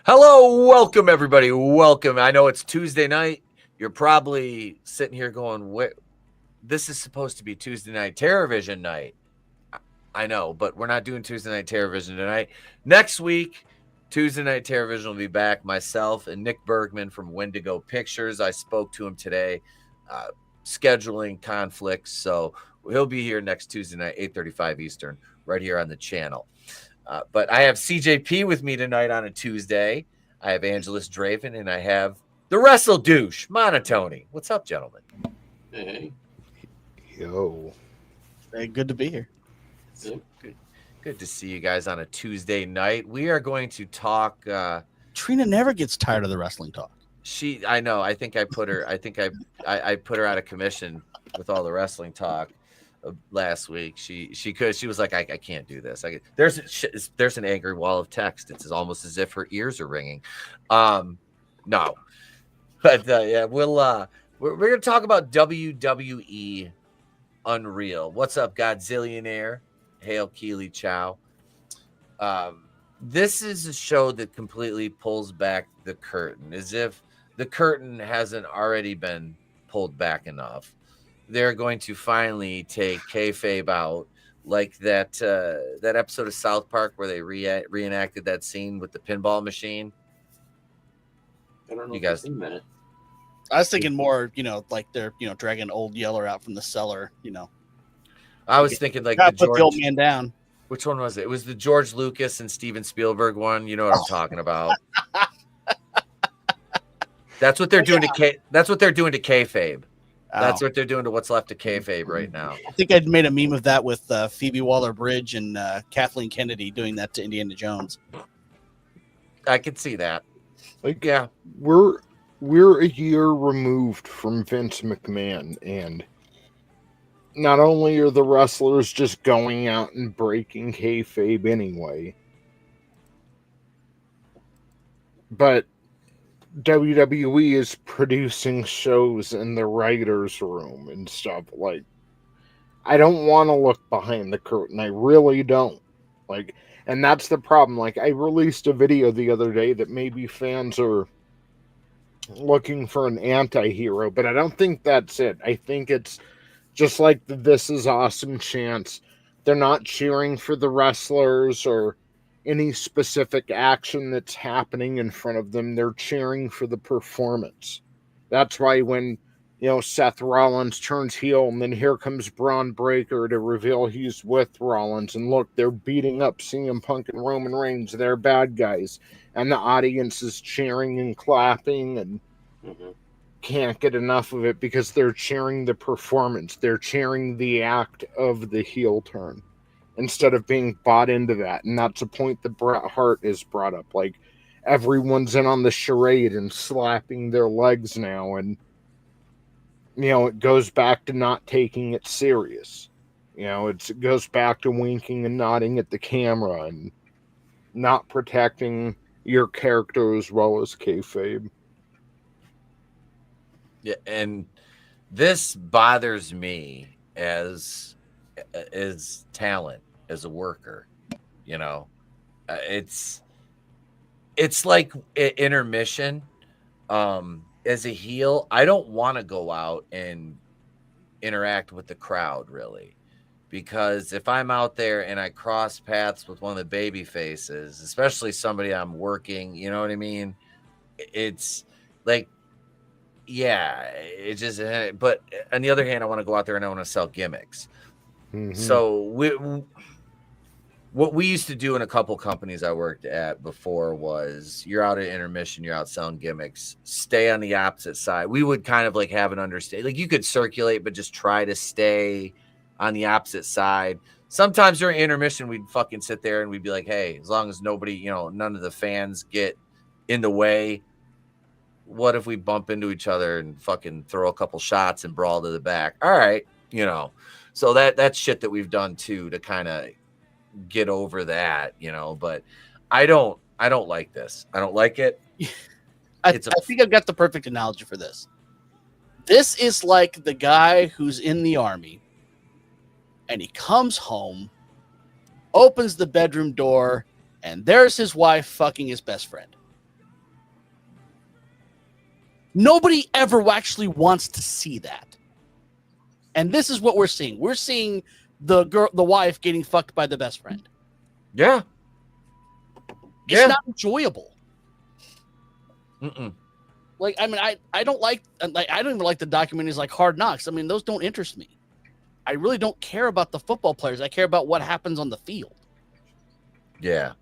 Hello, welcome everybody. Welcome. I know it's Tuesday night. You're probably sitting here going, "What? This is supposed to be Tuesday night TerrorVision night." I know, but we're not doing Tuesday night TerrorVision tonight. Next week, Tuesday night TerrorVision will be back. Myself and Nick Bergman from Wendigo Pictures. I spoke to him today. Scheduling conflicts, so he'll be here next Tuesday night, 8:35 Eastern, right here on the channel. But I have CJP with me tonight on a Tuesday. I have AngelousDraven, and I have the Wrestle Douche, monoTony. What's up, gentlemen? Hey. Yo. Hey, good to be here. Good to see you guys on a Tuesday night. We are going to talk. Trina never gets tired of the wrestling talk. I know. I think I put her. I put her out of commission with all the wrestling talk last week. She was like, I can't do this. There's an angry wall of text. It's almost as if her ears are ringing. No, but yeah, we're gonna talk about WWE Unreal. What's up, Godzillionaire? Hail Keely Chow. This is a show that completely pulls back the curtain, as if the curtain hasn't already been pulled back enough. They're going to finally take kayfabe out, like that episode of South Park where they reenacted that scene with the pinball machine. I don't know. You guys, I was thinking more, like they're, dragging Old Yeller out from the cellar, I was thinking like put the old man down. Which one was it? It was the George Lucas and Steven Spielberg one. You know what I'm talking about. That's what they're doing that's what they're doing to kayfabe. That's what they're doing to what's left of kayfabe right now. I think I'd made a meme of that with Phoebe Waller-Bridge and Kathleen Kennedy doing that to Indiana Jones. I could see that. Like, yeah, we're a year removed from Vince McMahon, and not only are the wrestlers just going out and breaking kayfabe anyway, but WWE is producing shows in the writer's room and stuff. Like, I don't want to look behind the curtain. I really don't. Like, and that's the problem. Like, I released a video the other day that maybe fans are looking for an anti-hero, but I don't think that's it. I think it's just like the This Is Awesome chants. They're not cheering for the wrestlers or any specific action that's happening in front of them. They're cheering for the performance. That's why when, Seth Rollins turns heel and then here comes Braun Breaker to reveal he's with Rollins, and look, they're beating up CM Punk and Roman Reigns. They're bad guys. And the audience is cheering and clapping and can't get enough of it because they're cheering the performance. They're cheering the act of the heel turn, instead of being bought into that. And that's a point that Bret Hart is brought up. Like, everyone's in on the charade and slapping their legs now. And, it goes back to not taking it serious. It goes back to winking and nodding at the camera and not protecting your character as well as kayfabe. Yeah, and this bothers me as talent, as a worker. It's like intermission. As a heel, I don't want to go out and interact with the crowd, really, because if I'm out there and I cross paths with one of the baby faces, especially somebody I'm working, you know what I mean? It's like, yeah, it just, but on the other hand, I want to go out there and I want to sell gimmicks. Mm-hmm. So what we used to do in a couple companies I worked at before was, you're out at intermission, you're out selling gimmicks, stay on the opposite side. We would kind of like have an understanding, like you could circulate, but just try to stay on the opposite side. Sometimes during intermission, we'd fucking sit there and we'd be like, hey, as long as nobody, none of the fans get in the way, what if we bump into each other and fucking throw a couple shots and brawl to the back? All right. So that's shit that we've done too, to kind of get over that, but I don't like this. I don't like it. I think I've got the perfect analogy for this. This is like the guy who's in the army and he comes home, opens the bedroom door, and there's his wife fucking his best friend. Nobody ever actually wants to see that. And this is what we're seeing. We're seeing the wife getting fucked by the best friend. Yeah. It's not enjoyable. Mm-mm. Like, I mean, I don't even like the documentaries like Hard Knocks. I mean, those don't interest me. I really don't care about the football players. I care about what happens on the field. Yeah.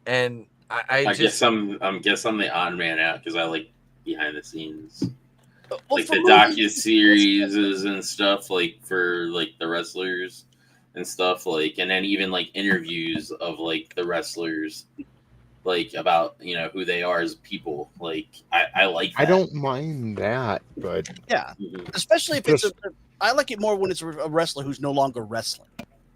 And I guess I'm the odd man out because I like behind the scenes, Well, like for the movies, docu-series and stuff, like for like the wrestlers and stuff, like, and then even like interviews of like the wrestlers, like about who they are as people. Like I like that. I don't mind that, but yeah, Mhm. especially if I like it more when it's a wrestler who's no longer wrestling.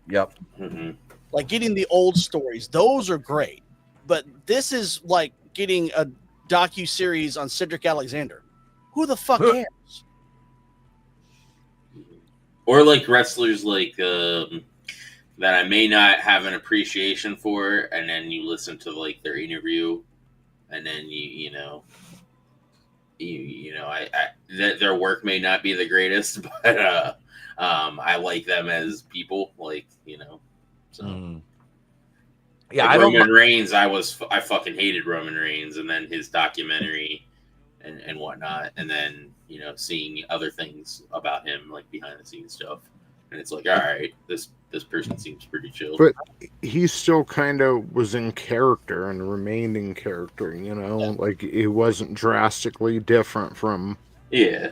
Yep. Mhm. Like getting the old stories, those are great. But this is like getting a docu-series on Cedric Alexander. Who the fuck cares? Or like wrestlers like that I may not have an appreciation for, and then you listen to like their interview, and then their work may not be the greatest, but I like them as people, like so. Mm. Yeah, like I don't. Roman Reigns, I fucking hated Roman Reigns, and then his documentary and whatnot, and then seeing other things about him, like behind the scenes stuff, and it's like, all right, this person seems pretty chill. But he still kind of was in character and remained in character, like it wasn't drastically different from. Yeah,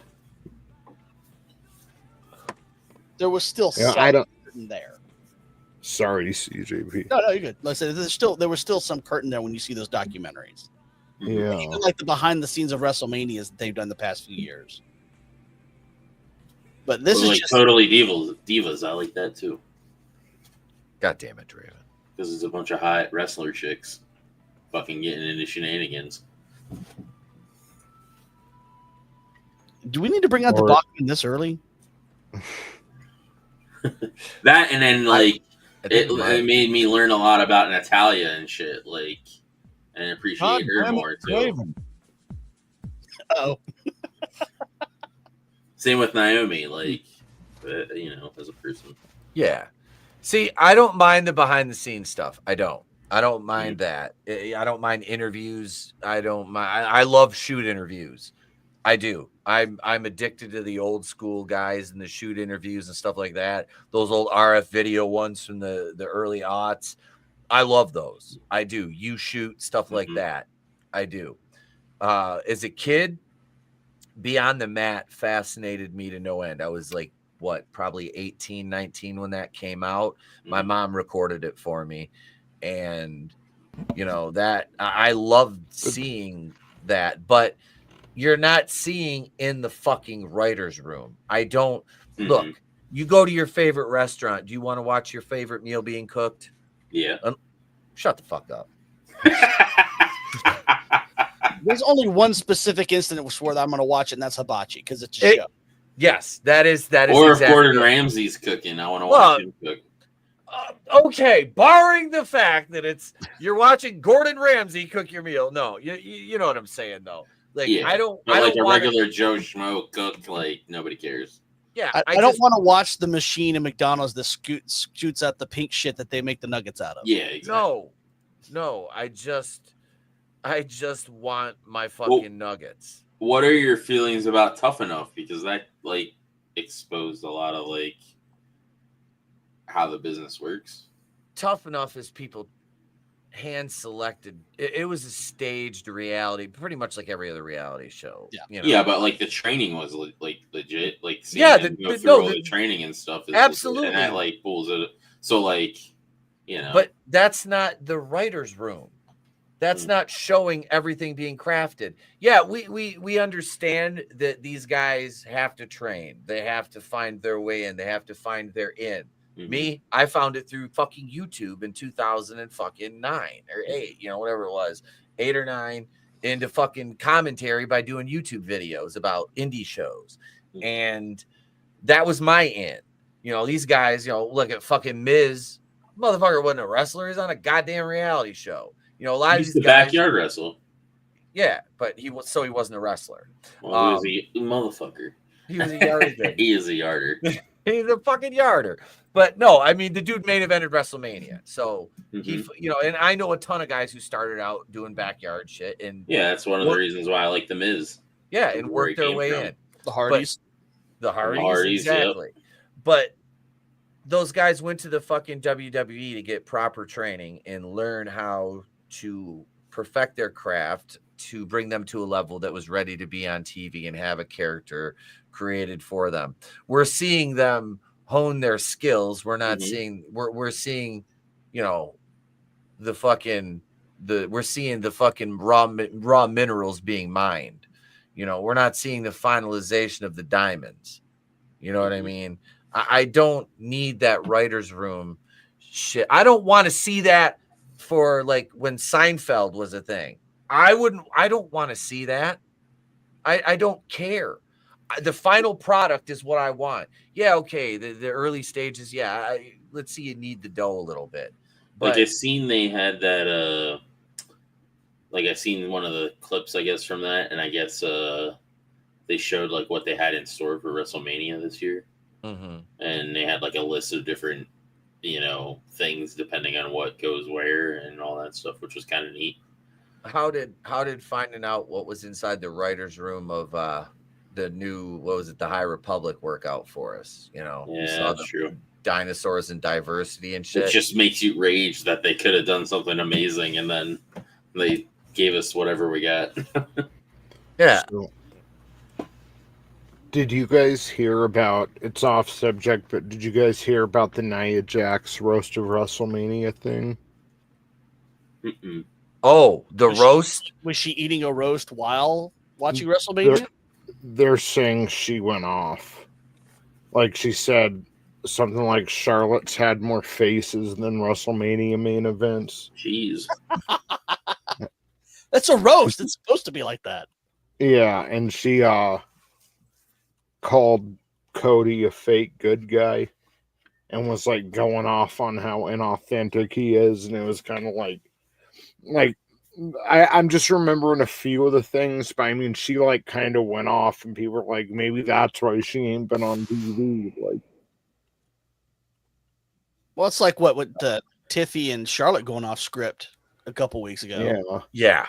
There was still I don't. something there. Sorry, CJP. No, you're good. Like I said, there was still some curtain there when you see those documentaries. Yeah, Even like the behind the scenes of WrestleManias that they've done the past few years. But this is like just totally divas. I like that too, God damn it, Draven. because it's a bunch of hot wrestler chicks fucking getting into shenanigans. Do we need to bring out the Bachman this early? That, and then like it might. made me learn a lot about Natalia and shit, like, and appreciate her more too. Oh, Same with Naomi, like, as a person. Yeah. See, I don't mind the behind the scenes stuff. I don't mind that. I don't mind interviews. I don't mind. I love shoot interviews. I do. I'm addicted to the old school guys and the shoot interviews and stuff like that. Those old RF video ones from the early aughts. I love those. I do. You shoot stuff like that. I do. As a kid, Beyond the Mat fascinated me to no end. I was like, probably 18, 19 when that came out. My mom recorded it for me. And, that I loved seeing that. But you're not seeing in the fucking writer's room. I don't look. You go to your favorite restaurant. Do you want to watch your favorite meal being cooked? Yeah. Shut the fuck up. there's only one specific incident where I'm going to watch it, and that's hibachi because it's a show. Yes, that is. Or exactly if Gordon Ramsay's cooking, I want to watch him cook. Okay, barring the fact that you're watching Gordon Ramsay cook your meal. No, you know what I'm saying though. Like, yeah, I don't a regular Joe Schmo cook, like nobody cares. Yeah, I don't want to watch the machine in McDonald's that shoots out the pink shit that they make the nuggets out of. Yeah, exactly. No, I just want my fucking nuggets. What are your feelings about Tough Enough? Because that like exposed a lot of like how the business works. Tough Enough is people hand selected. It was a staged reality, pretty much like every other reality show. Yeah, yeah, but like the training was like legit. Like seeing go through all the training and stuff. Is absolutely, legit, and that like pulls it. So like, but that's not the writer's room. That's not showing everything being crafted. Yeah, we understand that these guys have to train. They have to find their way in. They have to find their in. Me, I found it through fucking YouTube in 2009 or 8, whatever it was, 8 or 9, into fucking commentary by doing YouTube videos about indie shows. And that was my in. These guys, look at fucking Miz. Motherfucker wasn't a wrestler. He's on a goddamn reality show. A lot of these guys, backyard wrestle. Yeah, but he wasn't a wrestler. Well, he was a motherfucker. He was a yarder. He is a yarder. He's a fucking yarder. But no, I mean, the dude main evented WrestleMania. So he, and I know a ton of guys who started out doing backyard shit. And yeah, that's one of the reasons why I like The Miz. Yeah, and worked their way in. The Hardys. The Hardys, exactly. Yep. But those guys went to the fucking WWE to get proper training and learn how to perfect their craft to bring them to a level that was ready to be on TV and have a character created for them. We're seeing them hone their skills. We're not seeing we're seeing, we're seeing the fucking raw minerals being mined. We're not seeing the finalization of the diamonds. You know what I mean? I don't need that writer's room shit. I don't want to see that for like when Seinfeld was a thing. I don't want to see that. I don't care. The final product is what I want. Yeah, okay. The early stages, yeah. Let's see you knead the dough a little bit. But I've seen they had that I've seen one of the clips, I guess, from that, and I guess they showed like what they had in store for WrestleMania this year. And they had like a list of different, things depending on what goes where and all that stuff, which was kind of neat. How did finding out what was inside the writer's room of the new, the High Republic work out for us? Yeah, that's true. Dinosaurs and diversity and shit. It just makes you rage that they could have done something amazing and then they gave us whatever we got. Yeah. So, did you guys hear about, it's off subject, but did you guys hear about the Nia Jax roast of WrestleMania thing? Oh, roast? Was she eating a roast while watching WrestleMania? They're saying she went off. Like she said something like Charlotte's had more faces than WrestleMania main events. Jeez. That's a roast. It's supposed to be like that. Yeah, and she called Cody a fake good guy and was like going off on how inauthentic he is, and it was kind of like I'm just remembering a few of the things, but I mean she like kind of went off and people were like, maybe that's why she ain't been on TV. Like, well, it's like what with Tiffy and Charlotte going off script a couple weeks ago. Yeah.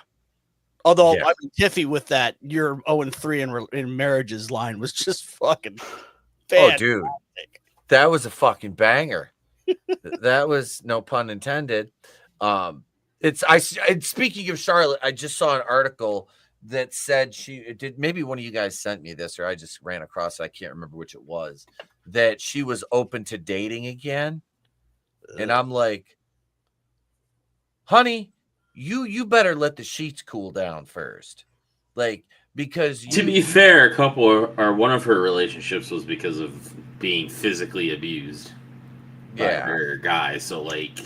Although I mean, Tiffy with that "you're 0-3 in marriages" line was just fucking fantastic. Oh, dude, that was a fucking banger. That was no pun intended. Speaking of Charlotte, I just saw an article that said she did. Maybe one of you guys sent me this, or I just ran across it. I can't remember which it was. That she was open to dating again, and I'm like, honey, you better let the sheets cool down first, like, because to be fair, one of her relationships was because of being physically abused by her guy. So like,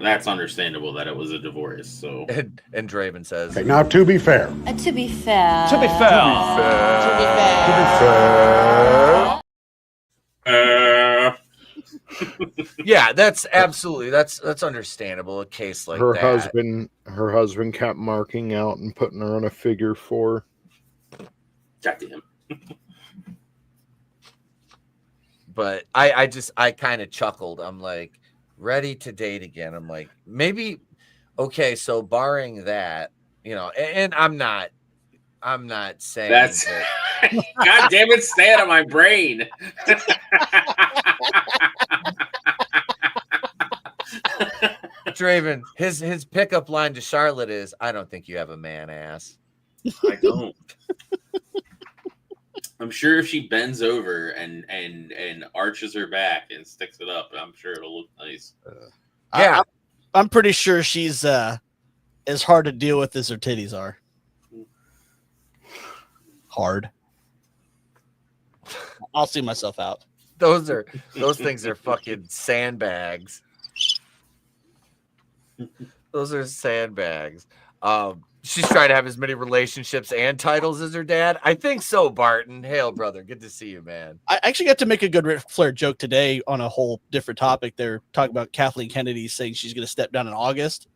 that's understandable that it was a divorce. So and Draven says, okay, now to be fair. To be fair. To be fair. Yeah, that's absolutely that's understandable. A case like that. Her husband kept marking out and putting her on a figure 4. Goddamn. But I kind of chuckled. I'm like, ready to date again. I'm like, maybe okay. So barring that, and I'm not saying that's. That... God damn it! Stay out of my brain. Draven, his pickup line to Charlotte is, "I don't think you have a man ass." I don't. I'm sure if she bends over and arches her back and sticks it up, I'm sure it'll look nice. Yeah, I'm pretty sure she's as hard to deal with as her titties are. Hard. I'll see myself out. Those things are fucking sandbags. Those are sandbags. She's trying to have as many relationships and titles as her dad. I think so, Barton. Hail, brother. Good to see you, man. I actually got to make a good Ric Flair joke today on a whole different topic. They're talking about Kathleen Kennedy saying she's going to step down in August.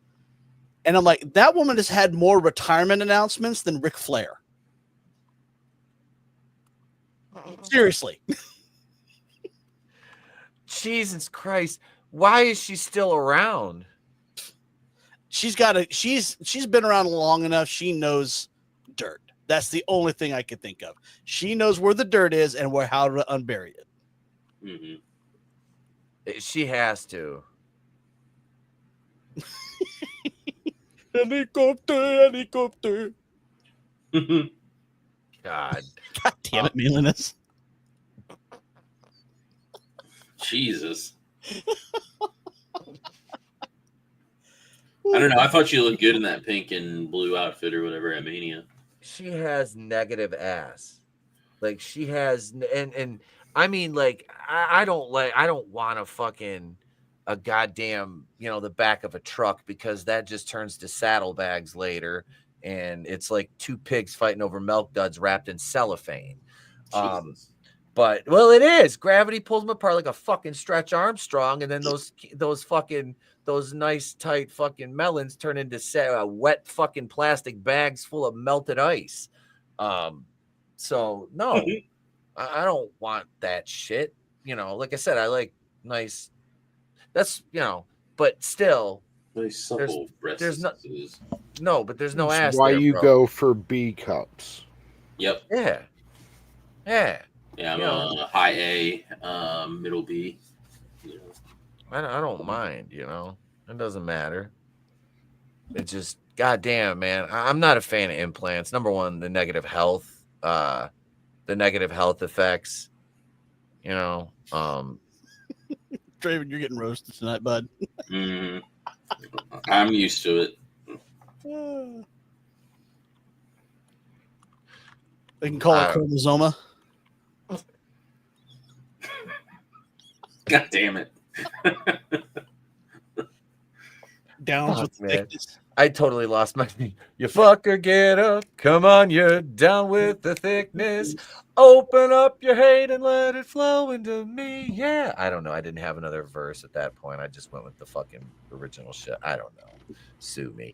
And I'm like, that woman has had more retirement announcements than Ric Flair. Seriously. Jesus Christ. Why is she still around? She's been around long enough. She knows dirt. That's the only thing I could think of. She knows where the dirt is and how to unbury it. Mm-hmm. She has to. Helicopter. God. God damn it, Mealiness. Jesus. I don't know. I thought she looked good in that pink and blue outfit or whatever at Mania. She has negative ass. Like she has, and I mean, like I don't want to fucking a goddamn, the back of a truck, because that just turns to saddlebags later, and it's like two pigs fighting over milk duds wrapped in cellophane. But it is. Gravity pulls them apart like a fucking Stretch Armstrong, and then those nice tight fucking melons turn into wet fucking plastic bags full of melted ice. So no, I don't want that shit. Like I said, I like nice. That's but still, Nice supple breasts. There's no, but there's no That's ass. why there, you bro. go for B cups. Yep. Yeah. Yeah, I'm a high A, middle B. I don't mind. It doesn't matter. It's just goddamn, man. I'm not a fan of implants. Number one, the negative health effects. Draven, you're getting roasted tonight, bud. I'm used to it. They can call it chromosoma. God damn it. Downs with the thickness. I totally lost my thing. You fucker, get up. Come on, you're down with the thickness. Open up your hate and let it flow into me. Yeah. I don't know. I didn't have another verse at that point. I just went with the fucking original shit. I don't know. Sue me.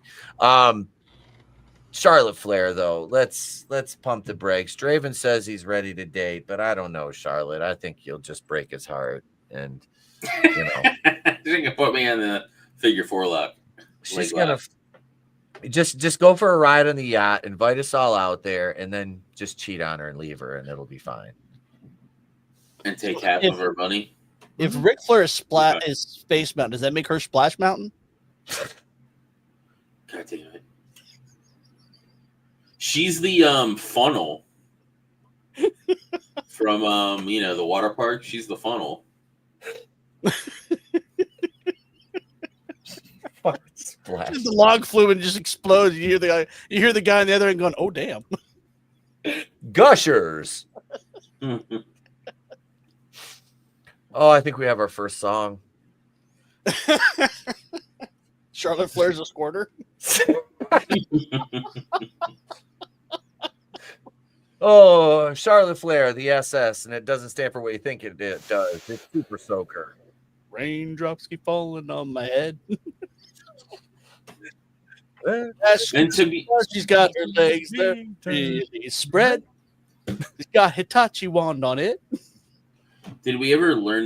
Charlotte Flair, though. Let's pump the brakes. Draven says he's ready to date, but I don't know, Charlotte. I think you'll just break his heart. And, She's going to put me on the figure 4 lock. She's going to just go for a ride on the yacht, invite us all out there, and then just cheat on her and leave her, and it'll be fine. And take half of her money. If Ric Flair is Space Mountain, does that make her Splash Mountain? God damn it. She's the funnel from the water park. She's the funnel. Splash. The log fluid just explodes. You hear the guy on the other end going, "Oh damn!" Gushers. Oh, I think we have our first song. Charlotte Flair's a squirter. Oh, Charlotte Flair, the SS, and it doesn't stand for what you think it does. It's Super Soaker. Raindrops keep falling on my head. And to be, she's got her legs there really spread. She's got Hitachi wand on it. Did we ever learn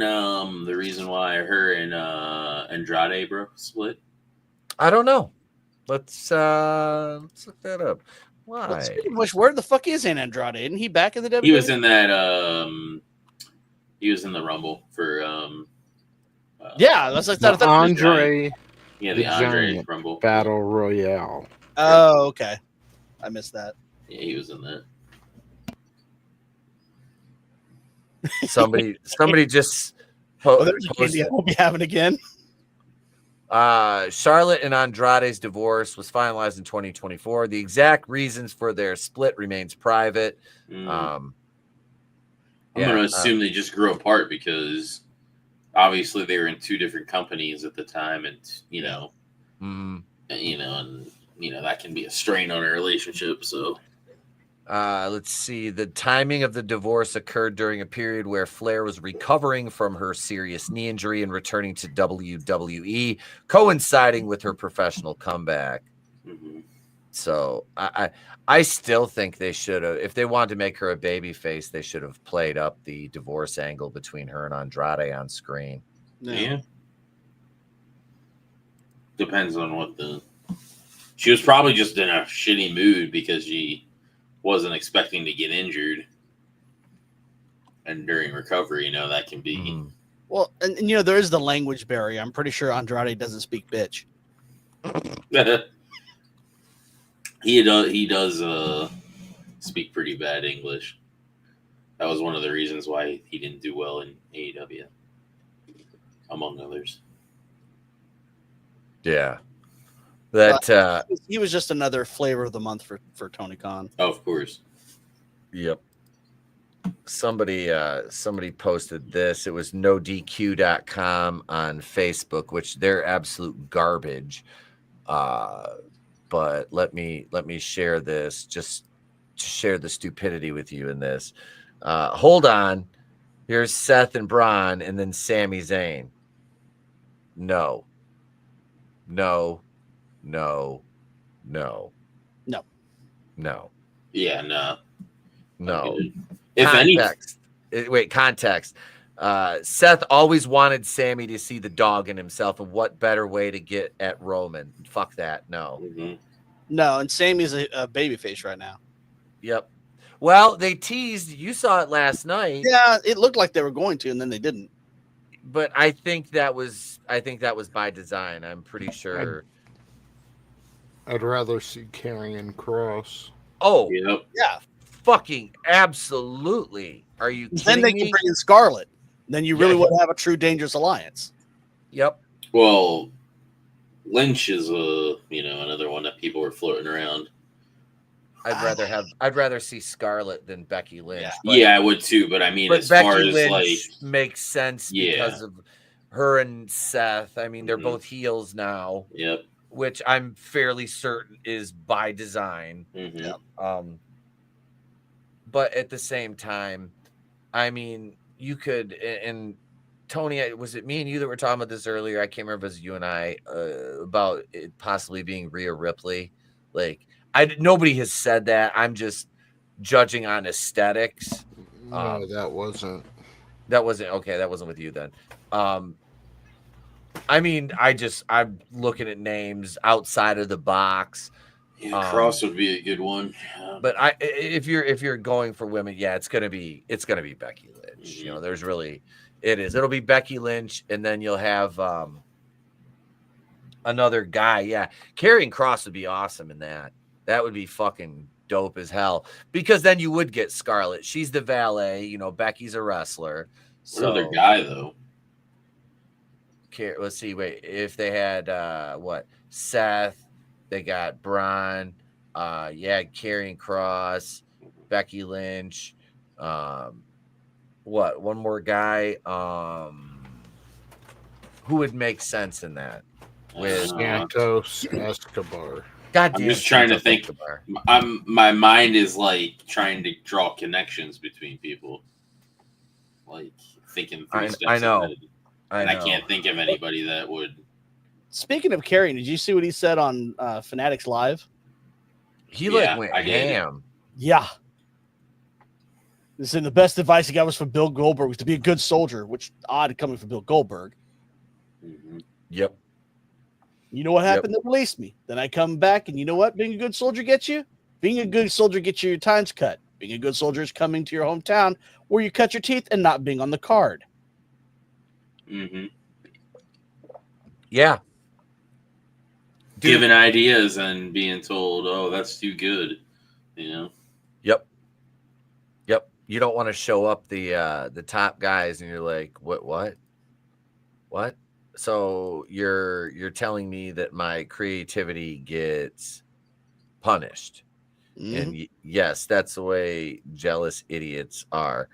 the reason why her and Andrade split? I don't know. Let's look that up. Why? Which where the fuck is Andrade? Isn't he back in the WWE? He was in that. He was in the Rumble for. Yeah, that's like that. Andre. Yeah, the Andre Rumble Battle Royale. Oh, okay. I missed that. Yeah, he was in that. Somebody just There's a candy I won't be having again. Charlotte and Andrade's divorce was finalized in 2024. The exact reasons for their split remains private. I'm going to assume they just grew apart because obviously they were in two different companies at the time, and that can be a strain on a relationship. So. Let's see. The timing of the divorce occurred during a period where Flair was recovering from her serious knee injury and returning to WWE, coinciding with her professional comeback. Mhm. So I still think they should have, if they wanted to make her a baby face, they should have played up the divorce angle between her and Andrade on screen. Yeah. Depends on what the. She was probably just in a shitty mood because she wasn't expecting to get injured. And during recovery, that can be. Mhm. Well, and there is the language barrier. I'm pretty sure Andrade doesn't speak bitch. He does speak pretty bad English. That was one of the reasons why he didn't do well in AEW, among others. Yeah. That He was just another flavor of the month for Tony Khan. Oh, of course. Yep. Somebody posted this. It was nodq.com on Facebook, which they're absolute garbage. But let me share this, just to share the stupidity with you in this. Hold on. Here's Seth and Braun and then Sami Zayn. No. Yeah, no. No. If Context. Wait, context. Seth always wanted Sammy to see the dog in himself, and what better way to get at Roman? Fuck that. No. Mm-hmm. No, and Sammy's a babyface right now. Yep. Well, they teased. You saw it last night. Yeah, it looked like they were going to, and then they didn't. But I think that was by design. I'm pretty sure. I'd rather see Karrion Kross. Oh, Yep. Yeah. Fucking absolutely. Are you kidding Then they me? can bring in Scarlet. Then you really would have a true dangerous alliance. Yep. Well, Lynch is another one that people were floating around. I'd rather see Scarlett than Becky Lynch. Yeah, I would too. But I mean, but as Becky far as Lynch makes sense because Yeah. of her and Seth. I mean, they're Mhm. both heels now, Yep. which I'm fairly certain is by design. Mm-hmm. But at the same time, I mean, you could, and Tony, was it me and you that were talking about this earlier? I can't remember if it was you and I about it possibly being Rhea Ripley. Like, nobody has said that. I'm just judging on aesthetics. No, that wasn't. That wasn't okay. That wasn't with you then. I mean, I'm looking at names outside of the box. Yeah, Cross would be a good one. But if you're going for women, yeah, it's gonna be Becky Lynch. You know, there's really it'll be Becky Lynch, and then you'll have another guy. Yeah, Karrion Kross would be awesome in that. That would be fucking dope as hell, because then you would get Scarlett. She's the valet. You know, Becky's a wrestler. So Another guy though. Let's see. Wait, if they had Seth, they got Braun, Karrion Kross, Becky Lynch, one more guy, who would make sense in that with Santos Escobar. God I'm damn, just trying to Santos think. Escobar. My mind is like trying to draw connections between people, like thinking three steps I know. ahead. I can't think of anybody that would. Speaking of Karrion, did you see what he said on Fanatics Live? He Yeah, went I did. ham. Yeah. He said the best advice he got was from Bill Goldberg was to be a good soldier, which odd coming from Bill Goldberg. Mm-hmm. Yep. You know what happened? They released me. Then I come back, and you know what being a good soldier gets you? Being a good soldier gets you your times cut. Being a good soldier is coming to your hometown where you cut your teeth and not being on the card. Mm-hmm. Yeah. Dude. Giving ideas and being told, "Oh, that's too good," you know. Yep. You don't want to show up the top guys, and you're like, what? So you're telling me that my creativity gets punished? Mm-hmm. And yes, that's the way jealous idiots are.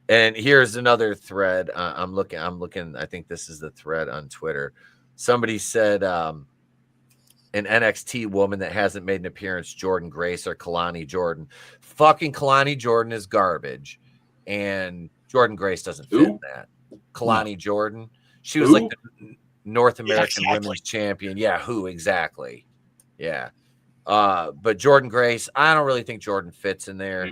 And here's another thread. I'm looking. I think this is the thread on Twitter. Somebody said, an NXT woman that hasn't made an appearance, Jordan Grace or Kalani Jordan. Fucking Kalani Jordan is garbage, and Jordan Grace doesn't fit in that. Kalani Jordan. She was like the North American Women's Champion. Yeah, who exactly? Yeah. But Jordan Grace, I don't really think Jordan fits in there.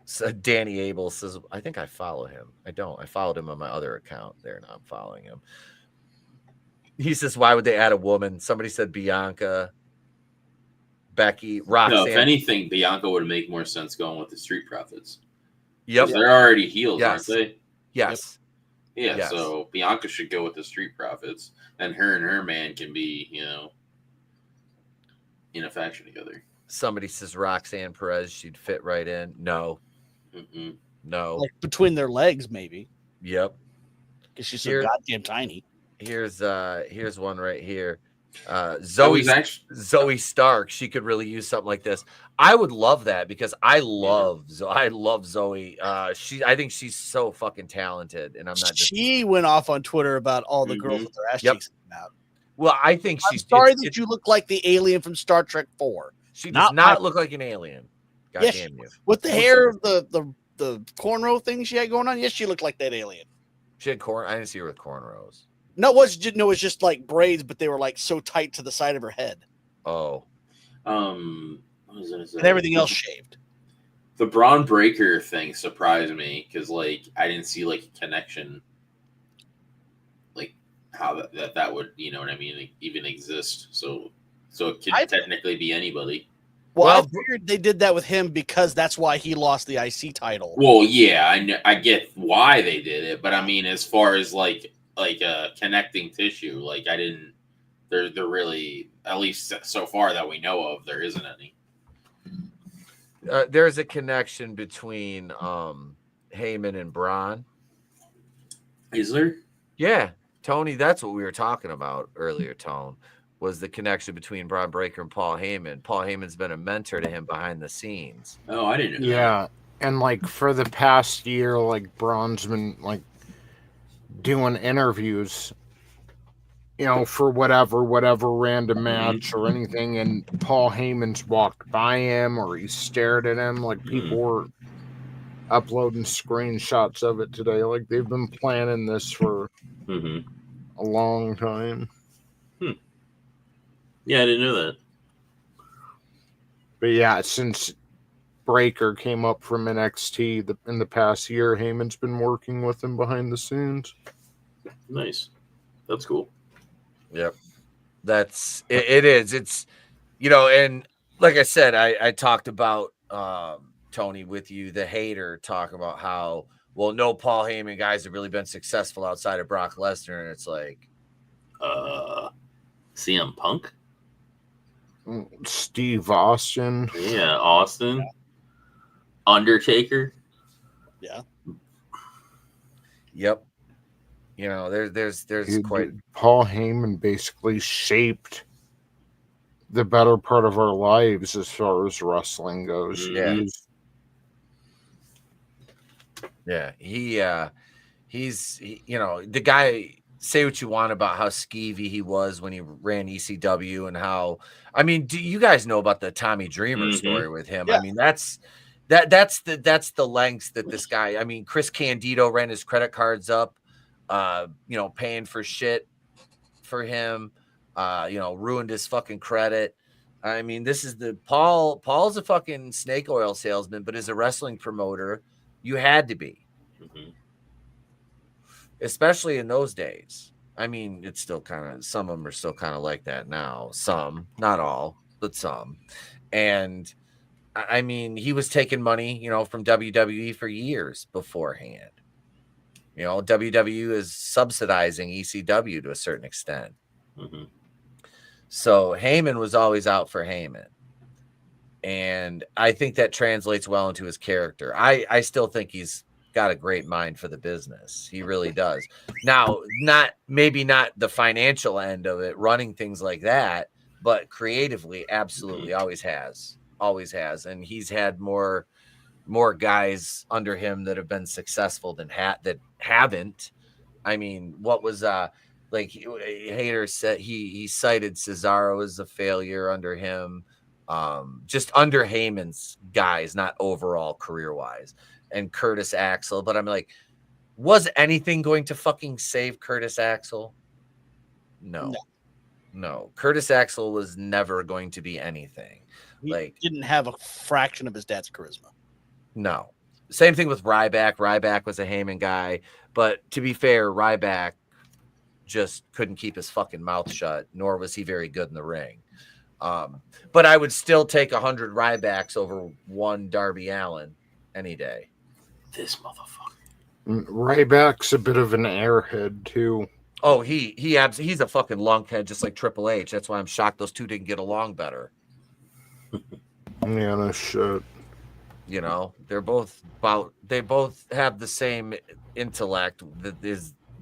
So Danny Abel says, I think I follow him. I don't. I followed him on my other account there. Now I'm following him. He says, why would they add a woman? Somebody said Bianca, Becky, Roxanne. No, if anything, Bianca would make more sense going with the Street Profits. Yep. Because they're already heels, aren't they? Yes. Yeah, Yes. So Bianca should go with the Street Profits. And her man can be, in a faction together. Somebody says Roxanne Perez, she'd fit right in. No. No. Like between their legs, maybe. Yep. Because she's so goddamn tiny. Here's one right here. Zoe Stark, she could really use something like this. I would love that because I love Zoe. I think she's so fucking talented, and I'm not. She went off on Twitter about all the girls with their ass cheeks out. Well, I think she's sorry that you look like the alien from Star Trek 4. She does not look like an alien. God damn you! With the hair, the cornrow thing she had going on, yes, she looked like that alien. She had corn. I didn't see her with cornrows. No, it was just like braids, but they were like so tight to the side of her head. Oh. What was I gonna say? And everything else shaved. The Braun Breaker thing surprised me because, like, I didn't see like a connection, like how that would, you know what I mean, even exist. So it could technically be anybody. Well, I figured they did that with him because that's why he lost the IC title. Well, yeah, I get why they did it, but I mean, as far as like connecting tissue, like I didn't. They're really, at least so far that we know of, there isn't any. There's a connection between Heyman and Braun. Is there? Yeah, Tony, that's what we were talking about earlier, Tone, was the connection between Braun Breaker and Paul Heyman. Paul Heyman's been a mentor to him behind the scenes. Oh, I didn't know. Yeah, and like for the past year, like Braun's been like doing interviews, for whatever random match or anything, and Paul Heyman's walked by him or he stared at him. Like people were uploading screenshots of it today. Like they've been planning this for a long time. Yeah, I didn't know that. But yeah, since Breaker came up from NXT in the past year, Heyman's been working with him behind the scenes. Nice. That's cool. Yep. That's it is. It's, and like I said, I talked about Tony with you, the hater, talking about how, well, no Paul Heyman guys have really been successful outside of Brock Lesnar. And it's like, CM Punk? Steve Austin. Yeah, Austin. Undertaker. Yeah. Yep. There's quite. Paul Heyman basically shaped the better part of our lives as far as wrestling goes. Yeah. He's the guy. Say what you want about how skeevy he was when he ran ECW and how, I mean, do you guys know about the Tommy Dreamer story with him? Yeah. I mean, that's the lengths that this guy, I mean, Chris Candido ran his credit cards up, paying for shit for him, ruined his fucking credit. I mean, this is Paul's a fucking snake oil salesman, but as a wrestling promoter, you had to be. Especially in those days. I mean, it's still some of them are still kind of like that now. Some, not all, but some. And I mean, he was taking money, from WWE for years beforehand. WWE is subsidizing ECW to a certain extent. So Heyman was always out for Heyman. And I think that translates well into his character. I still think he's got a great mind for the business. He really does. Now, maybe not the financial end of it, running things like that, but creatively, absolutely always has. And he's had more guys under him that have been successful than that haven't. I mean, what was like Hater said, he cited Cesaro as a failure under him, just under Heyman's guys, not overall career wise. And Curtis Axel, but I'm like, was anything going to fucking save Curtis Axel? No. No, Curtis Axel was never going to be anything. He Like, didn't have a fraction of his dad's charisma. no. Same thing with Ryback. Ryback was a Heyman guy, but to be fair, Ryback just couldn't keep his fucking mouth shut, nor was he very good in the ring. But I would still take 100 Rybacks over one Darby Allin any day. This motherfucker. Ryback's a bit of an airhead too. Oh, he's a fucking lunkhead, just like Triple H. That's why I'm shocked those two didn't get along better. Yeah, no shit. You know, they both have the same intellect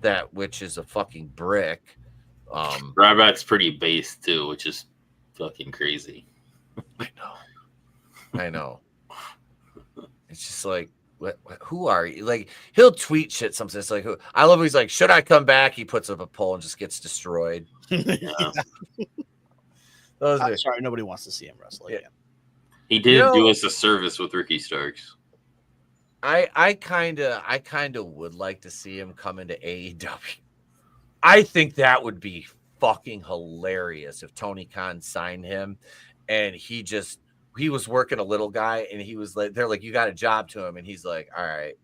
that which is a fucking brick. Ryback's pretty base too, which is fucking crazy. I know. It's just like, who are you? Like, he'll tweet shit sometimes. It's like, who? I love when he's like, should I come back? He puts up a poll and just gets destroyed. Yeah. I'm sorry, nobody wants to see him wrestle again. He did do us a service with Ricky Starks. I kind of would like to see him come into AEW. I think that would be fucking hilarious if Tony Khan signed him and he was working a little guy and he was like, they're like, you got a job to him. And he's like, all right.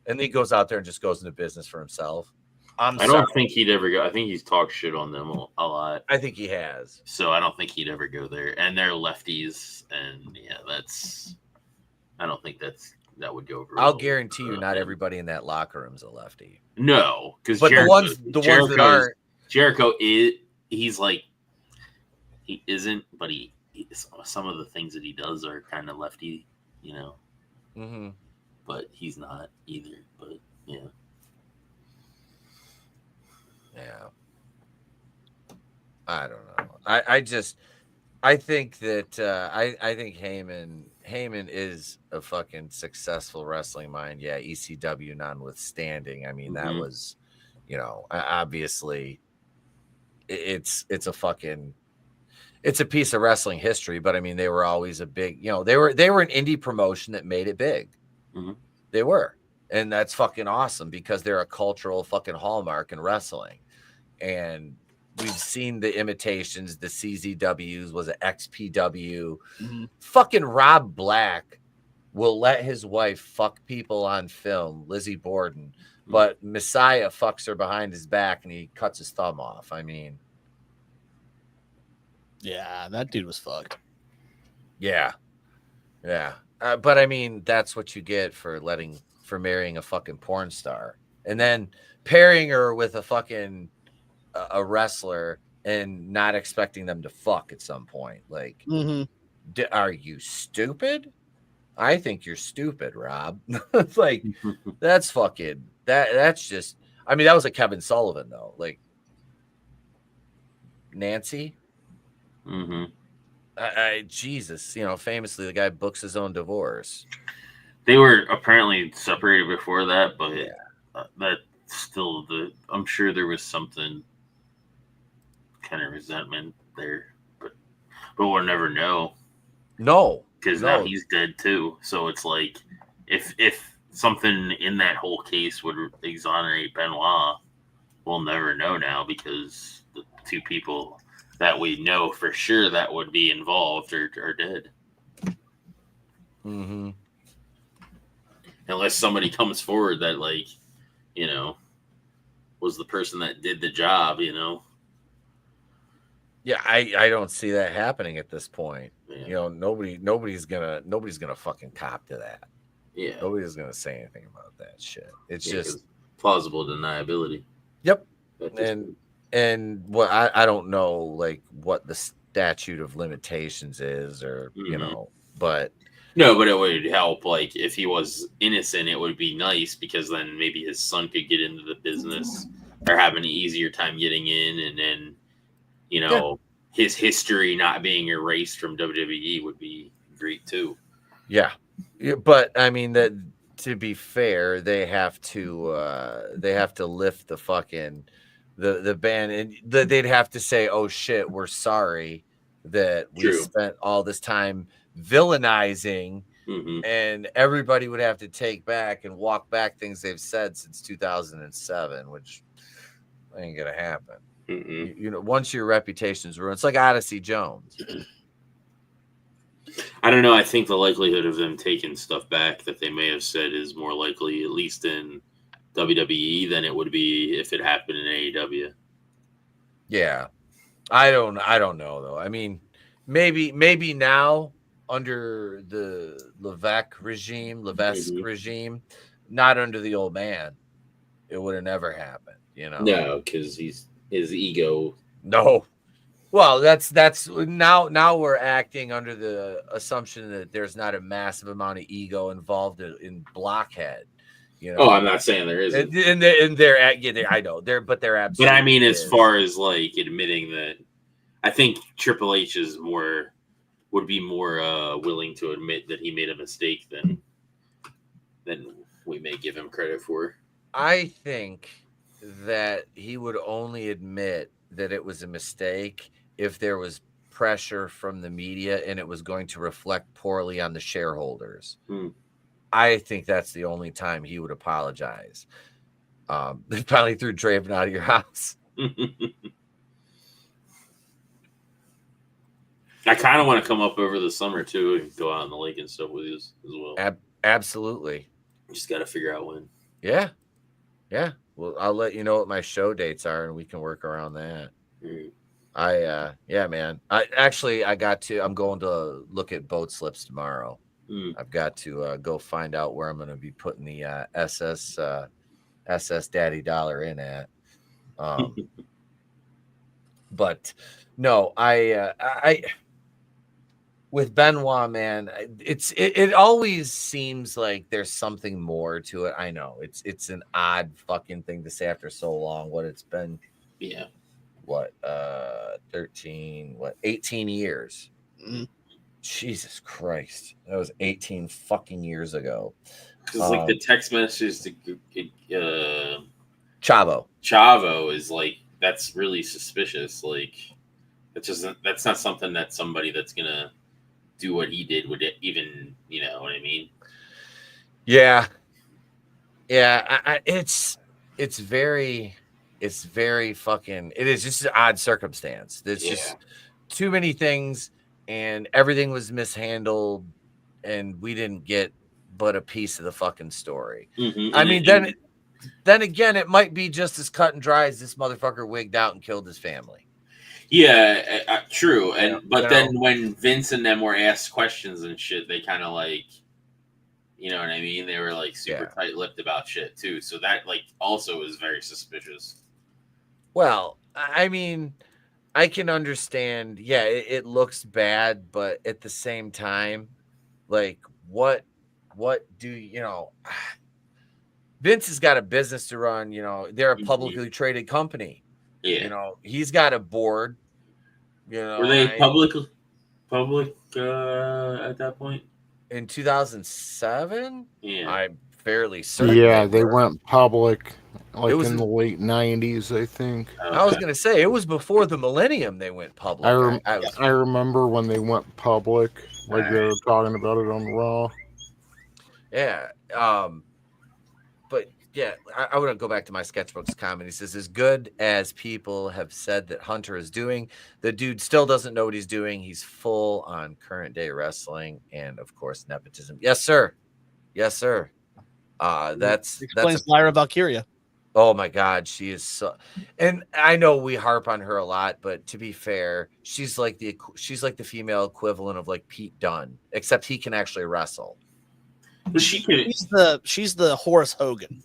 And then he goes out there and just goes into business for himself. I don't think he'd ever go. I think he's talked shit on them a lot. I think he has. So I don't think he'd ever go there. And they're lefties. And yeah, I don't think that would go over. I'll guarantee you not everybody in that locker room is a lefty. No, because the ones that aren't. Jericho he's like, he isn't, but he some of the things that he does are kind of lefty, you know. Mm-hmm. But he's not either. But yeah. Yeah. I don't know. I think that I think Heyman is a fucking successful wrestling mind. Yeah, ECW notwithstanding. I mean, that was, you know, obviously it's a piece of wrestling history, but I mean, they were always a big, you know, they were an indie promotion that made it big. Mm-hmm. They were. And that's fucking awesome because they're a cultural fucking hallmark in wrestling. And we've seen the imitations, the CZWs, was it XPW? Mm-hmm. Fucking Rob Black will let his wife fuck people on film, Lizzie Borden, but Messiah fucks her behind his back and he cuts his thumb off. I mean, yeah, that dude was fucked. Yeah. But I mean, that's what you get for marrying a fucking porn star and then pairing her with a fucking a wrestler and not expecting them to fuck at some point. Like, are you stupid? I think you're stupid, Rob. It's like, that's fucking, that's just, I mean, that was a Kevin Sullivan though. Like, Nancy. Mm-hmm. Jesus, you know, famously the guy books his own divorce. They were apparently separated before that, but yeah. That still I'm sure there was something kind of resentment there, but we'll never know. No, because now he's dead too. So it's like if something in that whole case would exonerate Benoit, we'll never know now because the two people that we know for sure that would be involved are dead. Mm-hmm. Unless somebody comes forward that, like, you know, was the person that did the job, you know. Yeah, I don't see that happening at this point. Yeah. You know, nobody's gonna fucking cop to that. Yeah, nobody's gonna say anything about that shit. It's just plausible deniability. Yep. And what I don't know, like, what the statute of limitations is, or you know, but no, but it would help. Like, if he was innocent, it would be nice because then maybe his son could get into the business or have an easier time getting in, and then, you know, his history not being erased from WWE would be great too. Yeah, but I mean, that, to be fair, they have to lift the fucking the ban, and they'd have to say, "Oh shit, we're sorry that we spent all this time villainizing," and everybody would have to take back and walk back things they've said since 2007, which ain't gonna happen. You know, once your reputation's ruined, it's like Odyssey Jones. I don't know. I think the likelihood of them taking stuff back that they may have said is more likely, at least in WWE, than it would be if it happened in AEW. Yeah, I don't know though. I mean, maybe now under the Levesque regime, not under the old man, it would have never happened. You know, No, because his ego. no. Well, that's now we're acting under the assumption that there's not a massive amount of ego involved in Blockhead. You know, Oh, I'm not saying there isn't. and they're I know they're absolutely. But I mean, as far as like admitting that, I think Triple H would be more willing to admit that he made a mistake than we may give him credit for. I think that he would only admit that it was a mistake if there was pressure from the media and it was going to reflect poorly on the shareholders. I think that's the only time he would apologize. They finally threw Draven out of your house. I kind of want to come up over the summer too and go out on the lake and stuff with you as well. Absolutely. Just got to figure out when. Yeah. Well, I'll let you know what my show dates are and we can work around that. Yeah, man. I'm going to look at boat slips tomorrow. I've got to go find out where I'm going to be putting the SS Daddy Dollar in at. But no, I with Benoit, man, it always seems like there's something more to it. I know it's an odd fucking thing to say after so long. What it's been, 18 years. Jesus Christ, that was 18 fucking years ago. It's like the text messages to Chavo is like, that's really suspicious. Like, that's not something that somebody that's gonna do what he did would even, you know what I mean? Yeah. It's very fucking. It is just an odd circumstance. There's just too many things, and everything was mishandled, and we didn't get but a piece of the fucking story. I mean, then again, it might be just as cut and dry as this motherfucker wigged out and killed his family. Yeah, true. But then when Vince and them were asked questions and shit, they kind of like, you know what I mean? They were like super tight-lipped about shit too. So that like also is very suspicious. Well, I mean, I can understand. Yeah, it looks bad, but at the same time, like what do you know? Vince has got a business to run. You know, they're a publicly traded company. Yeah. You know, he's got a board. You know, were they public at that point? In 2007? Yeah. I'm fairly certain. Yeah, they went public like in the late 90s, I think. Okay. I was going to say, it was before the millennium they went public. I remember when they went public, like they were talking about it on Raw. Yeah. But yeah, I want to go back to my sketchbooks comment. He says, as good as people have said that Hunter is doing, the dude still doesn't know what he's doing. He's full on current day wrestling and, of course, nepotism. Yes, sir. That's Lyra Valkyria. Oh my God, she is so. And I know we harp on her a lot, but to be fair, she's like the female equivalent of like Pete Dunne, except he can actually wrestle. But she's the Horace Hogan.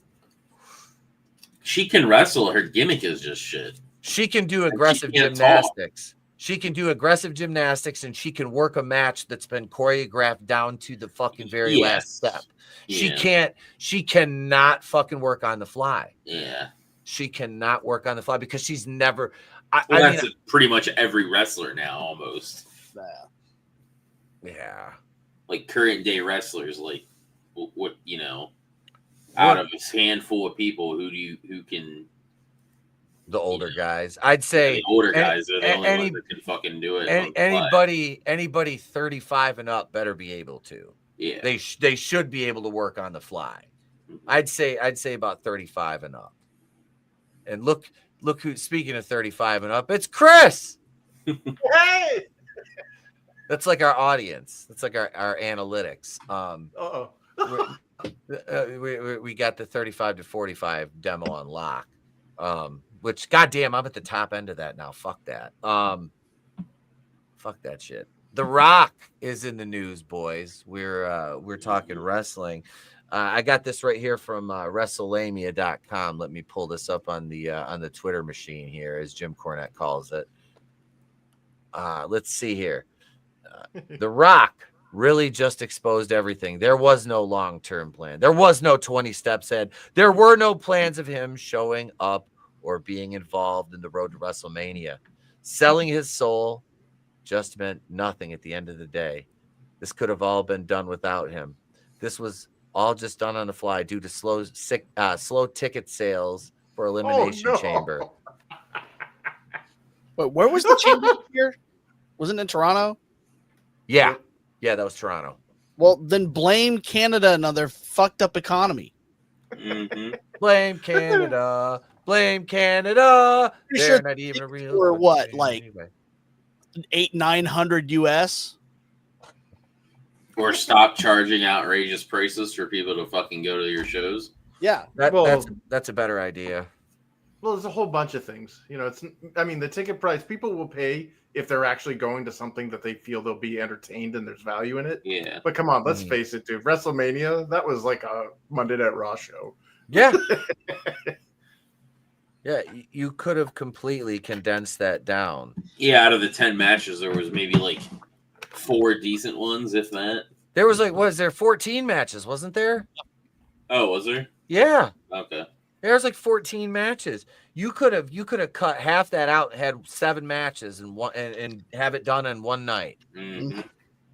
She can wrestle. Her gimmick is just shit. She can do aggressive gymnastics. She can do aggressive gymnastics, and she can work a match that's been choreographed down to the fucking very last step. Yeah. She cannot fucking work on the fly. Yeah. She cannot work on the fly because she's never. That's pretty much every wrestler now, almost. Yeah. Like current day wrestlers, like what you know, out of a handful of people, who can. The older guys, I'd say the older guys are the only ones that can fucking do it. Anybody 35 and up better be able to. Yeah, they should be able to work on the fly. I'd say about 35 and up. And look look who's speaking of 35 and up. It's Chris. Hey! That's like our audience. That's like our analytics. Uh-oh. We got the 35 to 45 demo on lock. Which goddamn, I'm at the top end of that now. Fuck that. Fuck that shit. The Rock is in the news, boys. We're talking wrestling. I got this right here from WrestleLamia.com. Let me pull this up on the Twitter machine here, as Jim Cornette calls it. Let's see here. The Rock really just exposed everything. There was no long-term plan. There was no 20 steps ahead. There were no plans of him showing up or being involved in the road to WrestleMania. Selling his soul just meant nothing at the end of the day. This could have all been done without him. This was all just done on the fly due to slow ticket sales for Elimination Chamber. But where was the chamber here? Wasn't it in Toronto? Yeah, that was Toronto. Well, then blame Canada and their fucked up economy. Mm-hmm. Blame Canada. Blame Canada. Pretty They're sure not even real. Or what, like anyway. 800-900 US? Or stop charging outrageous prices for people to fucking go to your shows. Yeah. That's a better idea. Well, there's a whole bunch of things. You know, the ticket price, people will pay if they're actually going to something that they feel they'll be entertained and there's value in it. Yeah. But come on, let's face it, dude. WrestleMania, that was like a Monday Night Raw show. Yeah. Yeah, you could have completely condensed that down. Yeah, out of the 10 matches, there was maybe like 4 decent ones, if that. There was 14 matches, wasn't there? Oh, was there? Yeah. Okay. There's like 14 matches. You could have cut half that out and had 7 matches and have it done in one night. Mm-hmm.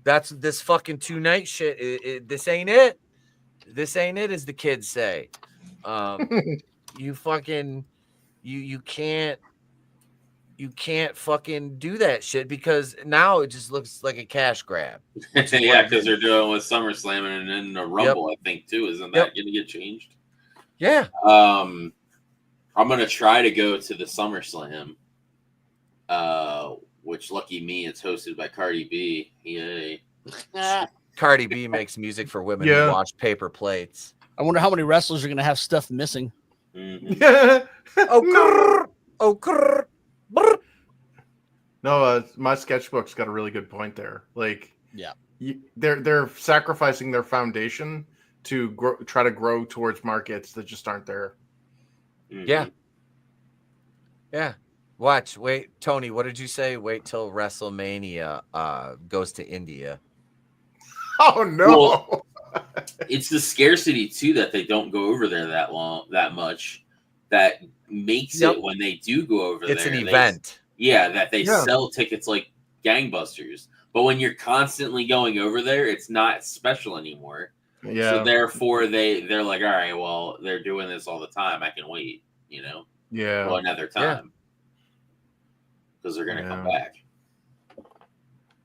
That's this fucking 2-night shit. This ain't it. This ain't it, as the kids say. You fucking you can't fucking do that shit, because now it just looks like a cash grab. Yeah, because they're doing with SummerSlam and then the Rumble, I think, too. Isn't that going to get changed? Yeah. I'm gonna try to go to the SummerSlam, which lucky me, it's hosted by Cardi B. Yay! Cardi B makes music for women who wash paper plates. I wonder how many wrestlers are gonna have stuff missing. Mm-hmm. No, my sketchbook's got a really good point there. Like, yeah, they're sacrificing their foundation to try to grow towards markets that just aren't there. Yeah. Wait, Tony, what did you say? Wait till WrestleMania goes to India. Oh no. Well, it's the scarcity too that they don't go over there that much, that makes it when they do go over there. It's an event. That they sell tickets like gangbusters. But when you're constantly going over there, it's not special anymore. Yeah. So therefore they're like, all right, well, they're doing this all the time. I can wait, Yeah. Well, another time. Because they're gonna come back.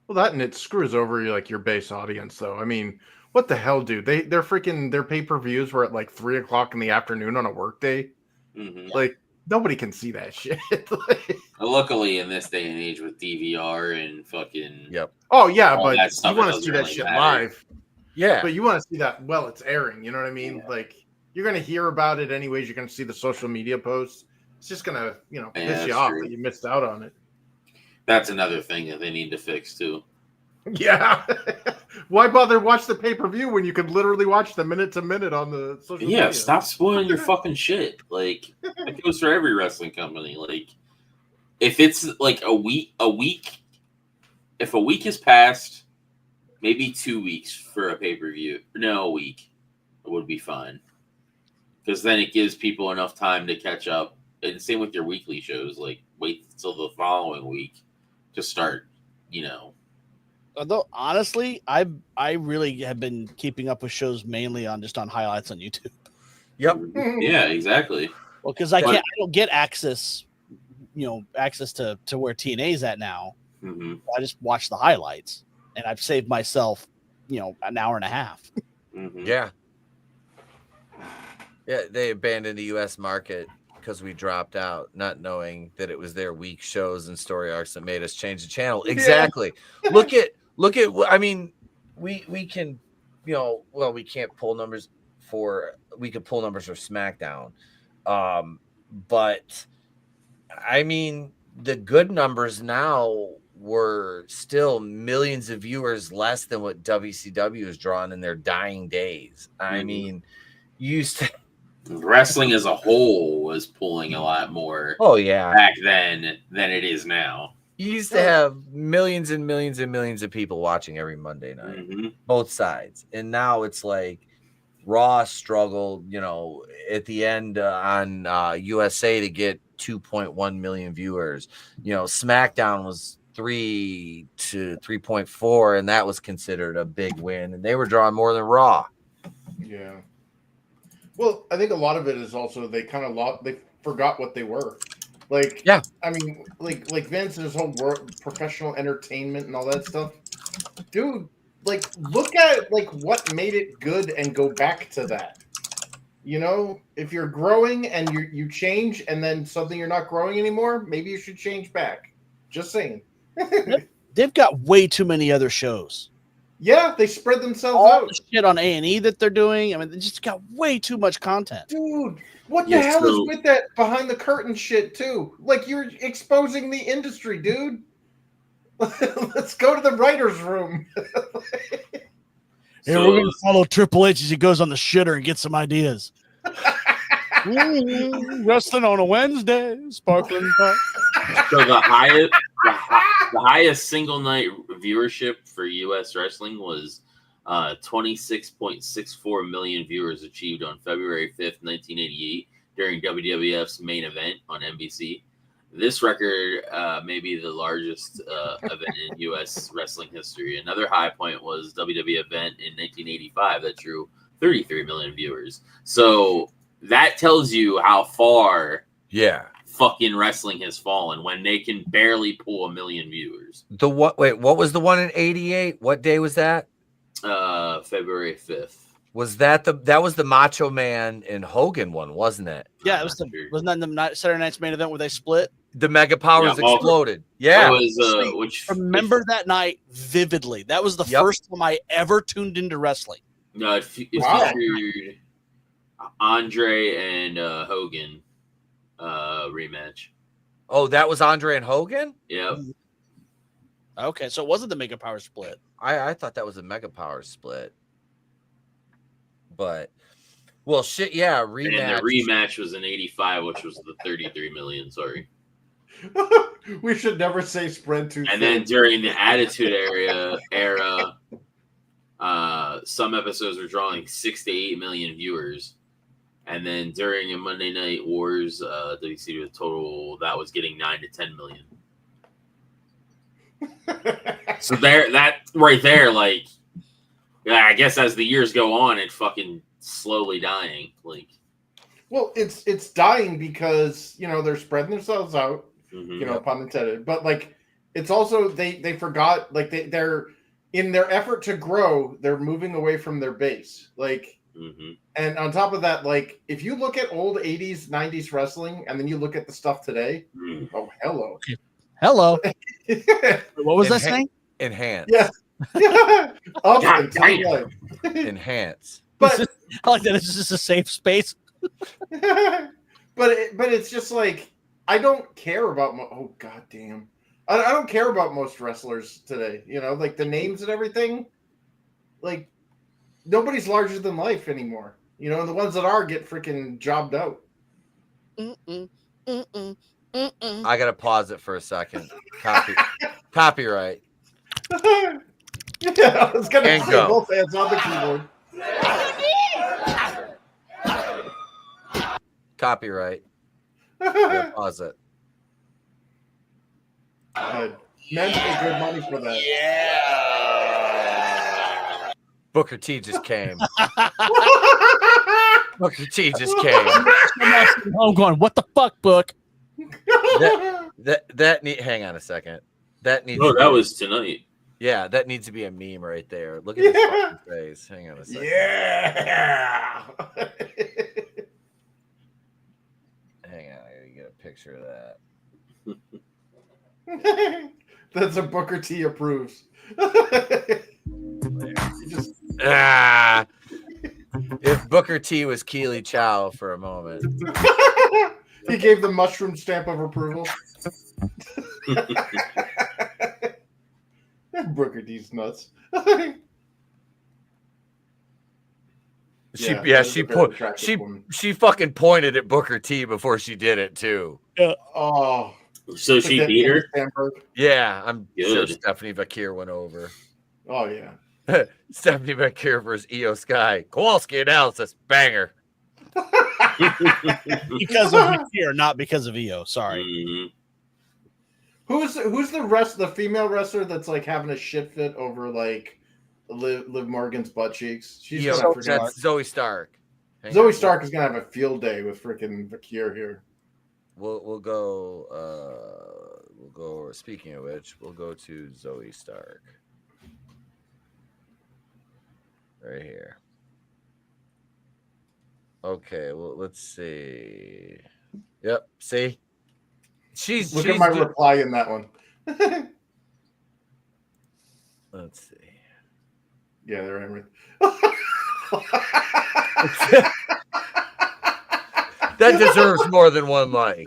Well, that and it screws over your base audience, though. I mean, what the hell, dude? Their pay-per-views were at like 3:00 in the afternoon on a work day. Mm-hmm. Like, nobody can see that shit. Luckily, in this day and age with DVR and fucking Oh yeah, but you want to see that shit live. Yeah, but you want to see that while it's airing. You know what I mean? Yeah. Like, you're gonna hear about it anyways. You're gonna see the social media posts. It's just gonna piss you off that you missed out on it. That's another thing that they need to fix too. Yeah. Why bother watch the pay-per-view when you could literally watch the minute to minute on the social media? Stop spoiling your fucking shit. Like, it goes for every wrestling company. Like, if it's like a week, if a week has passed, maybe 2 weeks for a pay-per-view. No, a week would be fine. Because then it gives people enough time to catch up. And same with your weekly shows. Like, wait until the following week to start, Although, honestly, I really have been keeping up with shows mainly on highlights on YouTube. Yep. Yeah, exactly. Well, because I don't get access, access to where TNA's at now. Mm-hmm. I just watch the highlights, and I've saved myself, an hour and a half. Mm-hmm. Yeah. Yeah, they abandoned the U.S. market because we dropped out, not knowing that it was their weak shows and story arcs that made us change the channel. Exactly. Look at. I mean, we can, well, we can't pull numbers we could pull numbers for SmackDown, but I mean, the good numbers now were still millions of viewers less than what WCW is drawing in their dying days. I mean, you used to. Wrestling as a whole was pulling a lot more Oh yeah, back then than it is now. you used to have millions and millions and millions of people watching every Monday night, both sides, and now it's like Raw struggled, at the end on USA to get 2.1 million viewers. SmackDown was 3 to 3.4, and that was considered a big win, and they were drawing more than Raw. Yeah. Well, I think a lot of it is also they kind of they forgot what they were. Like, yeah, I mean, like Vince and his whole world, professional entertainment and all that stuff. Dude, like, look at like what made it good and go back to that. If you're growing and you change and then something you're not growing anymore, maybe you should change back. Just saying. They've got way too many other shows. Yeah, they spread themselves All out. the shit on A&E that they're doing. I mean, they just got way too much content. Dude, what the hell is with that behind the curtain shit, too? Like, you're exposing the industry, dude. Let's go to the writer's room. We're going to follow Triple H as he goes on the shitter and get some ideas. Wrestling on a Wednesday, sparkling pop. So the highest single night viewership for U.S. wrestling was 26.64 million viewers achieved on February 5th, 1988 during WWF's main event on NBC. This record may be the largest event in U.S. wrestling history. Another high point was WWE event in 1985 that drew 33 million viewers. So that tells you how far fucking wrestling has fallen when they can barely pull 1 million viewers. What was the one in 88? What day was that? February 5th. Was that was the Macho Man and Hogan one, wasn't it? Yeah, wasn't that the Saturday Night's main event where they split? The Mega Powers exploded. Yeah. Remember that night vividly. That was the first time I ever tuned into wrestling. No, it featured Andre and Hogan rematch. Oh, that was Andre and Hogan? Yep. Okay, so it wasn't the Mega Power split. I thought that was a Mega Power split. But, well, shit, yeah, rematch. And the rematch was in 85, which was the 33 million, sorry. We should never say spread too thin. And then during the Attitude era, some episodes were drawing 6 to 8 million viewers. And then during a Monday Night Wars, WCW total, that was getting 9 to 10 million. So that right there, like, I guess as the years go on, it fucking slowly dying. Like, well, it's dying because they're spreading themselves out. Pun intended. But like, it's also they forgot, like they're in their effort to grow, they're moving away from their base. Like, and on top of that, like if you look at old 80s, 90s wrestling, and then you look at the stuff today, oh hello. What was that saying? Enhance. Yeah. Enhance. But I like that it's just a safe space. but it's just like, I don't care about oh goddamn. I don't care about most wrestlers today. Like the names and everything. Like nobody's larger than life anymore. And the ones that are get freaking jobbed out. I gotta pause it for a second. Copyright. Yeah, I was gonna say both hands on the keyboard. Copyright. Pause it. Men pay good money for that. Yeah. Booker T just came. Booker T just came. I'm going, what the fuck, Book? Hang on a second. That needs. that was tonight. Yeah, that needs to be a meme right there. Look at his fucking face. Hang on a second. Yeah. Hang on. picture of that. That's a Booker T approves. If Booker T was Keely Chow for a moment. He gave the mushroom stamp of approval. Booker T's nuts. She fucking pointed at Booker T before she did it too. Oh, so she beat her. Yeah, I'm sure Stephanie Vakir went over. Oh yeah, Stephanie Vakir versus Io Sky. Kowalski analysis banger. Because of Vakir, not because of Io. Sorry. Mm-hmm. Who's the female wrestler that's like having a shit fit over like Liv Morgan's butt cheeks? She's that's Zoe Stark. Zoe Stark is gonna have a field day with freaking Vakir here. We'll go. Speaking of which, we'll go to Zoe Stark right here. Okay, well, let's see. Yep, see. Look at my reply in that one. Let's see. Yeah, they're Henry. That deserves more than one like.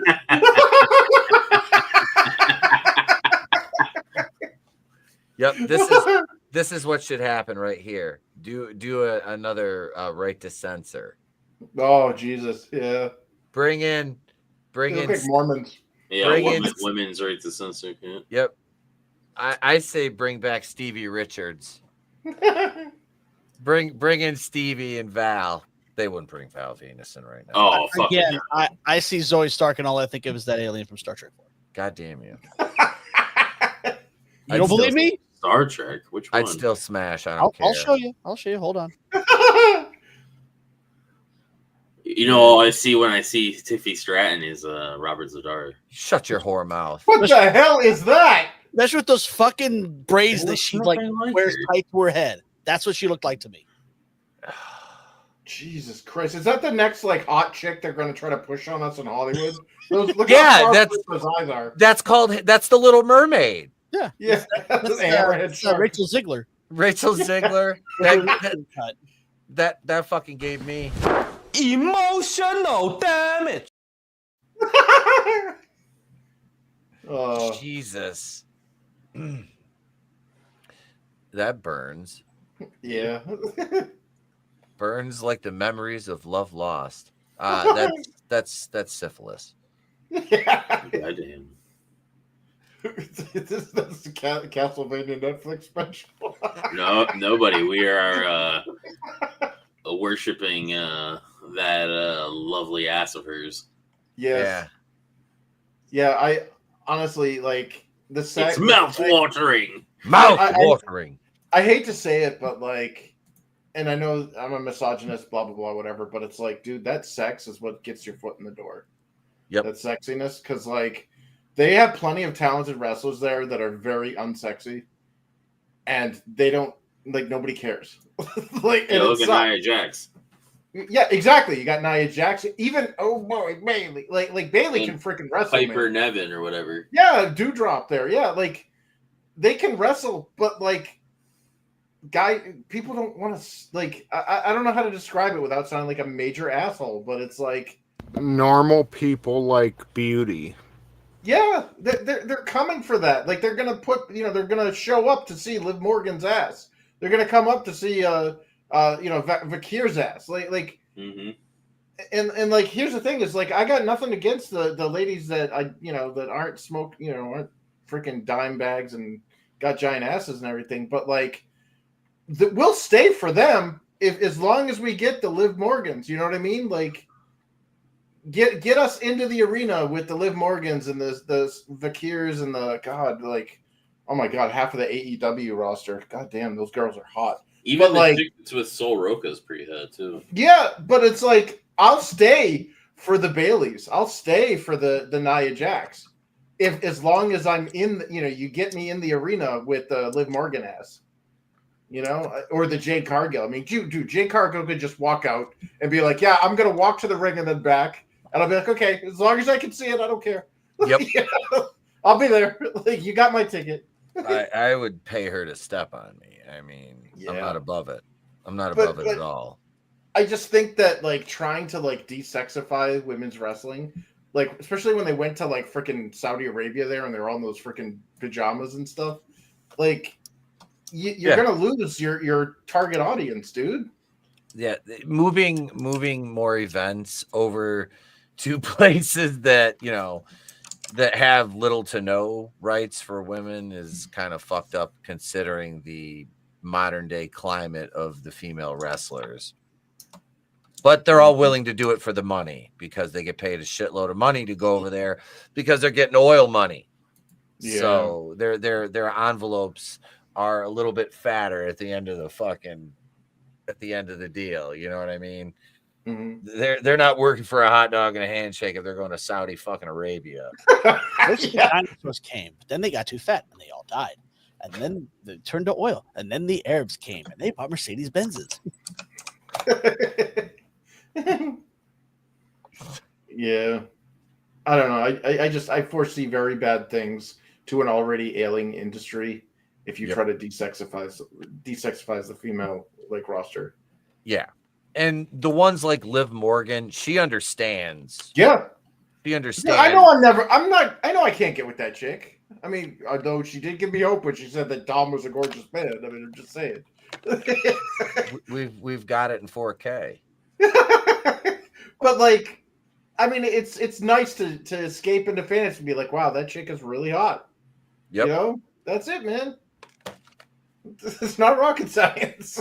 Yep, this is what should happen right here. Do another right to censor. Oh Jesus, yeah. Bring in like Mormons. Yeah, women's right to censor. Yeah. Yep. I say bring back Stevie Richards. Bring in Stevie and Val. They wouldn't bring Val Venus in right now. Oh, fuck again, I see Zoe Stark and all I think of is that alien from Star Trek 4. God damn you. You don't believe me? Star Trek? Which one? I'd still smash. I'll show you. I'll show you. Hold on. You know, all I see when I see Tiffy Stratton is Robert Zadar. Shut your whore mouth. What the hell is that? That's with those fucking braids that she like wears tight to her head. That's what she looked like to me. Jesus Christ. Is that the next like hot chick they're going to try to push on us in Hollywood? Look yeah, how that's those eyes are. That's the Little Mermaid. Yeah. That's Rachel Ziegler. Rachel Ziegler. that fucking gave me emotional damage. Jesus. That burns. Yeah. Burns like the memories of love lost. That's syphilis. Yeah. Goddamn. That's the Castlevania Netflix special. No, nobody. We are worshiping that lovely ass of hers. Yes. Yeah. I honestly like the sex. It's mouth-watering. Mouth-watering. I hate to say it, but like, and I know I'm a misogynist, blah blah blah, whatever. But it's like, dude, that sex is what gets your foot in the door. Yep. That sexiness, because like, they have plenty of talented wrestlers there that are very unsexy, and they don't like nobody cares. Like, yeah, look at Nia Jax. Yeah, exactly. You got Nia Jax, even Bailey. Like Bailey can freaking wrestle. Piper Nevin or whatever. Yeah, Dewdrop there. Yeah, like they can wrestle, but like. People don't want to like. I don't know how to describe it without sounding like a major asshole, but it's like normal people like beauty. Yeah, they're coming for that. Like they're gonna they're gonna show up to see Liv Morgan's ass. They're gonna come up to see Vakir's ass. Like mm-hmm. and like here's the thing is like I got nothing against the ladies that that aren't aren't freaking dime bags and got giant asses and everything, but like. We'll stay for them as long as we get the Liv Morgans. You know what I mean? Like, get us into the arena with the Liv Morgans and the Vakirs and oh my god, half of the AEW roster. God damn, those girls are hot. Even the chicks with Sol Roca is pretty hot too. Yeah, but it's like I'll stay for the Baileys. I'll stay for the Nia Jax. As long as I'm in, you get me in the arena with the Liv Morgan ass. Or the Jade Cargill. I mean, dude, Jade Cargill could just walk out and be like, yeah, I'm going to walk to the ring and then back. and I'll be like, okay, as long as I can see it, I don't care. Yep. I'll be there. Like, you got my ticket. I would pay her to step on me. I mean, I'm not above it. I'm not above it at all. I just think that like trying to like desexify women's wrestling, like especially when they went to like freaking Saudi Arabia there and they're all in those freaking pajamas and stuff, like you're gonna lose your target audience, dude. Yeah, moving more events over to places that, you know, that have little to no rights for women is kind of fucked up considering the modern day climate of the female wrestlers. But they're all willing to do it for the money because they get paid a shitload of money to go over there because they're getting oil money. Yeah. So their envelopes are a little bit fatter at the end of the deal. You know what I mean? Mm-hmm. They're not working for a hot dog and a handshake if they're going to Saudi fucking Arabia. Most of the dinosaurs came, but then they got too fat and they all died. And then they turned to oil. And then the Arabs came and they bought Mercedes Benzes. Yeah. I don't know. I foresee very bad things to an already ailing industry if you try to desexify the female like roster. Yeah. And the ones like Liv Morgan, she understands. Yeah. She understands. Yeah, I know I can't get with that chick. I mean, although she did give me hope when she said that Dom was a gorgeous man. I mean, I'm just saying. We've got it in 4K. But like, I mean, it's nice to escape into fantasy and be like, wow, that chick is really hot. Yep. You know, that's it, man. It's not rocket science.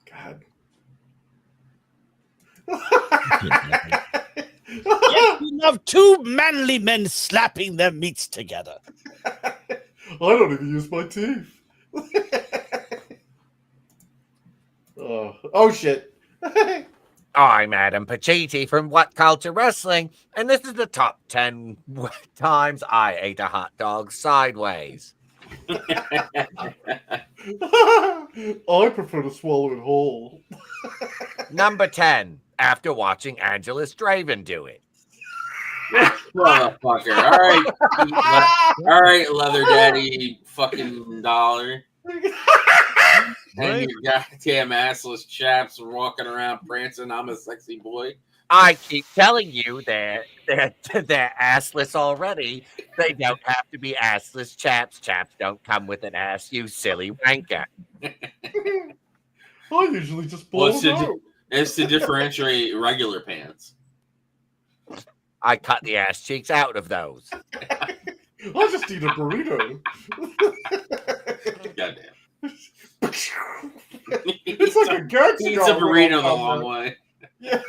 God. Yes, we love two manly men slapping their meats together. I don't even use my teeth. Oh shit. I'm Adam Pacitti from What Culture Wrestling, and this is the top 10 times I ate a hot dog sideways. I prefer to swallow it whole. Number 10, after watching AngelousDraven do it. Motherfucker. All right, leather daddy fucking dollar. And your goddamn assless chaps walking around prancing, I'm a sexy boy. I keep telling you that they're assless already. They don't have to be assless chaps. Chaps don't come with an ass, you silly wanker. I usually just blow them out. It's to differentiate regular pants. I cut the ass cheeks out of those. I just eat a burrito. Goddamn. It's like a gag. He eats a burrito the long way. Yeah.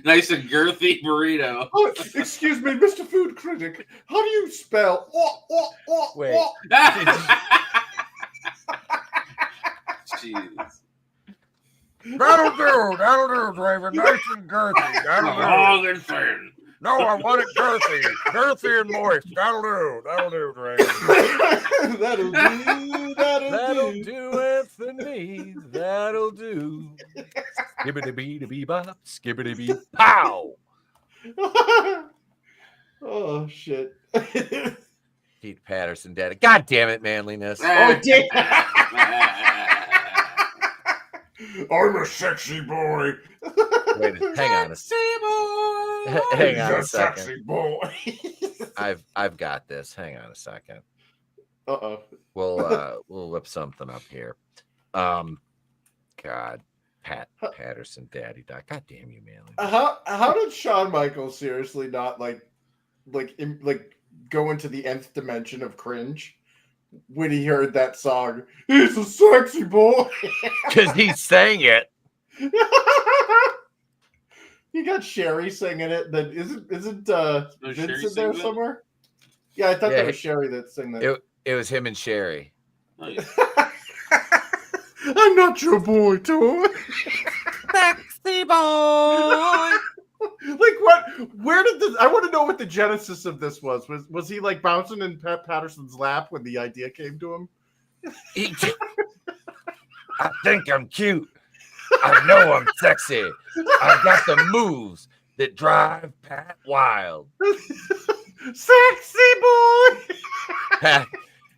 nice and girthy burrito. Oh, excuse me, Mr. Food Critic. How do you spell? Wait. Jesus. That'll do, Draven. Nice and girthy. Long and thin. No, I want it girthy and moist. That'll do, Draven. That'll do, Anthony. That'll do. Skibbity-bee-bee-bop, skibbity-bee, pow. Oh shit. Keith Patterson, daddy. God damn it, manliness. Oh damn. I'm a sexy boy. Wait, hang on a second. Hang on a second. Sexy boy. I've got this. Hang on a second. Uh-oh. We'll whip something up here. God, Patterson, daddy. God damn you, man. How did Shawn Michaels seriously not like go into the nth dimension of cringe when he heard that song? He's a sexy boy. Because he sang it. You got Sherry singing it. Then isn't Vincent there somewhere? Yeah, I thought that was Sherry that sang that. It was him and Sherry. Oh, yeah. I'm not your boy, toy. Sexy boy. Like what? Where did this? I want to know what the genesis of this was. Was he like bouncing in Pat Patterson's lap when the idea came to him? I think I'm cute. I know I'm sexy. I've got the moves that drive Pat wild. Sexy boy. Pat,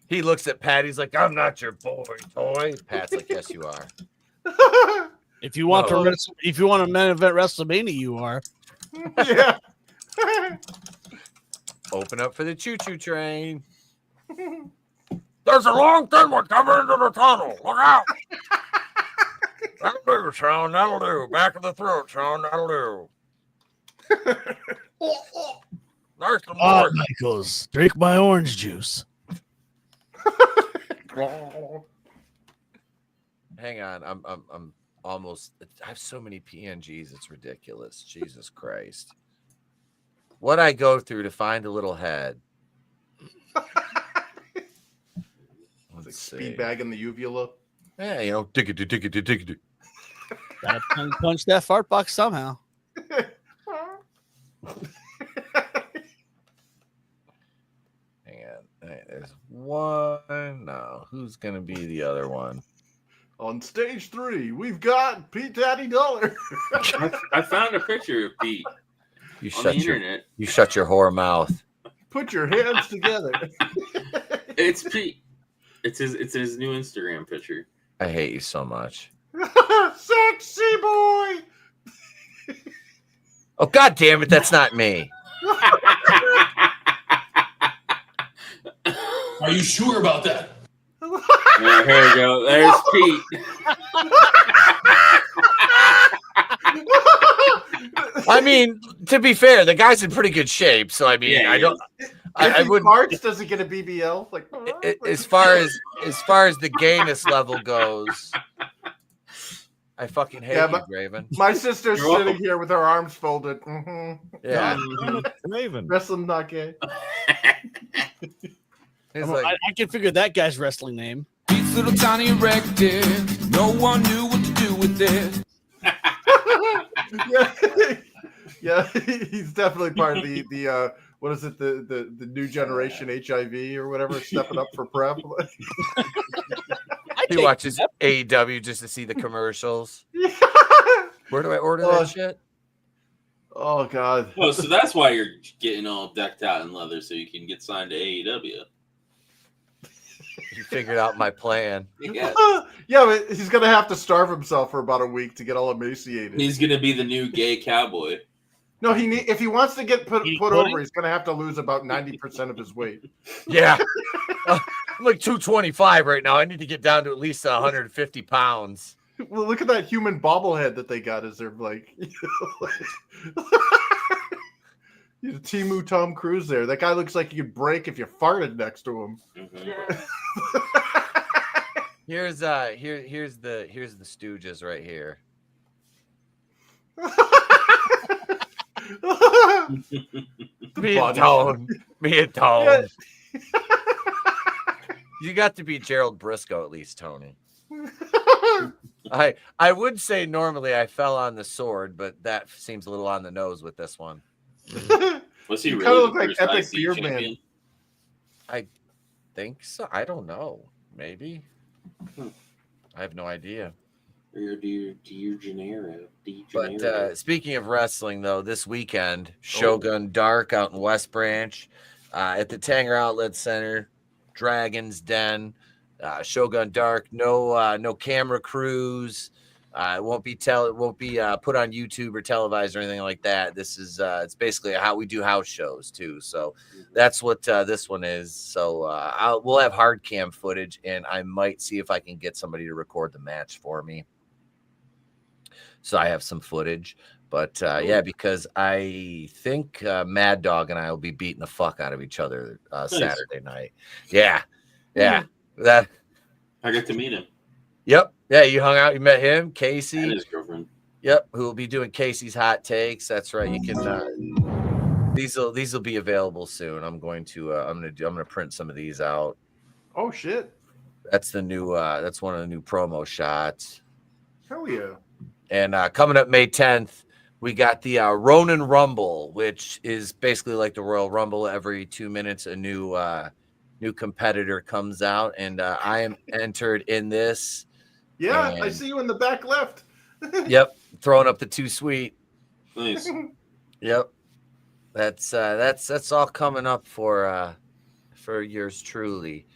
he looks at Pat. He's like, I'm not your boy toy. Pat's like, yes, you are. If you want No. if you want a main event WrestleMania, you are. Yeah. Open up for the choo-choo train. There's a long thing we're coming into the tunnel. Look out. That'll do, Sean. That'll do. Back of the throat, Sean. That'll do. Nice and moist. Michaels, drink my orange juice. Hang on. I'm almost. I have so many PNGs. It's ridiculous. Jesus Christ. What I go through to find a little head. Let's see. Speed bag in the uvula. Yeah, you know, diggity. Gotta punch that fart box somehow. Hang on. There's one. No, who's gonna be the other one? On stage 3, we've got Pete Daddy Dollar. I found a picture of Pete You on the shut your internet. whore mouth. Put your hands together. It's Pete. It's his new Instagram picture. I hate you so much. Sexy boy. Oh, God damn it. That's not me. Are you sure about that? Yeah, here we go. There's Pete. I mean, to be fair, the guy's in pretty good shape. So, I mean, Yeah, I don't. I If he would. farts, does he get a BBL? Like As far as the gayness level goes, I fucking hate you, Draven. my sister's You're sitting welcome. here with her arms folded. Mm-hmm. Yeah, Raven. Wrestling not gay. he's like, I can figure that guy's wrestling name. Pete's little tiny erected. No one knew what to do with it. Yeah, he's definitely part of the what is it, the new generation HIV or whatever, stepping up for prep. he watches AEW just to see the commercials. Where do I order that shit? Oh God. Oh, so that's why you're getting all decked out in leather so you can get signed to AEW. You figured out my plan. Yeah. Yeah, but he's gonna have to starve himself for about a week to get all emaciated. He's gonna be the new gay cowboy. No, if he wants to get put Eating over, pudding? he's gonna have to lose about 90% of his weight. Yeah. I'm like 225 right now. I need to get down to at least 150 pounds. Well, look at that human bobblehead that they got. Is there like, Timu Tom Cruise there? That guy looks like you could break if you farted next to him. Mhm. Here's the Stooges right here. Me and Tone. Yeah. You got to be Gerald Briscoe at least, Tony. I would say normally I fell on the sword, but that seems a little on the nose with this one. Was he You really kinda the look like first Epic IC Beer champion? Man. I think so. I don't know. Maybe. Hmm. I have no idea. Or Di Janeiro. But speaking of wrestling, though, this weekend, Shogun Dark out in West Branch at the Tanger Outlet Center, Dragon's Den, Shogun Dark. No camera crews. It won't be put on YouTube or televised or anything like that. This is it's basically how we do house shows too. So that's what this one is. So we'll have hard cam footage, and I might see if I can get somebody to record the match for me. So I have some footage, but yeah, because I think Mad Dog and I will be beating the fuck out of each other Saturday night. Yeah. That I got to meet him Yep. Yeah, you hung out. You met him, Casey. and his girlfriend. Yep, who will be doing Casey's hot takes. That's right. You can. These will be available soon. I'm going to print some of these out. Oh shit! That's the new. That's one of the new promo shots. Hell yeah! And coming up May 10th, we got the Ronin Rumble, which is basically like the Royal Rumble. Every 2 minutes, a new competitor comes out, and I am entered in this. Yeah, And I see you in the back left. Yep, throwing up the too sweet. Nice. Yep, that's all coming up for yours truly,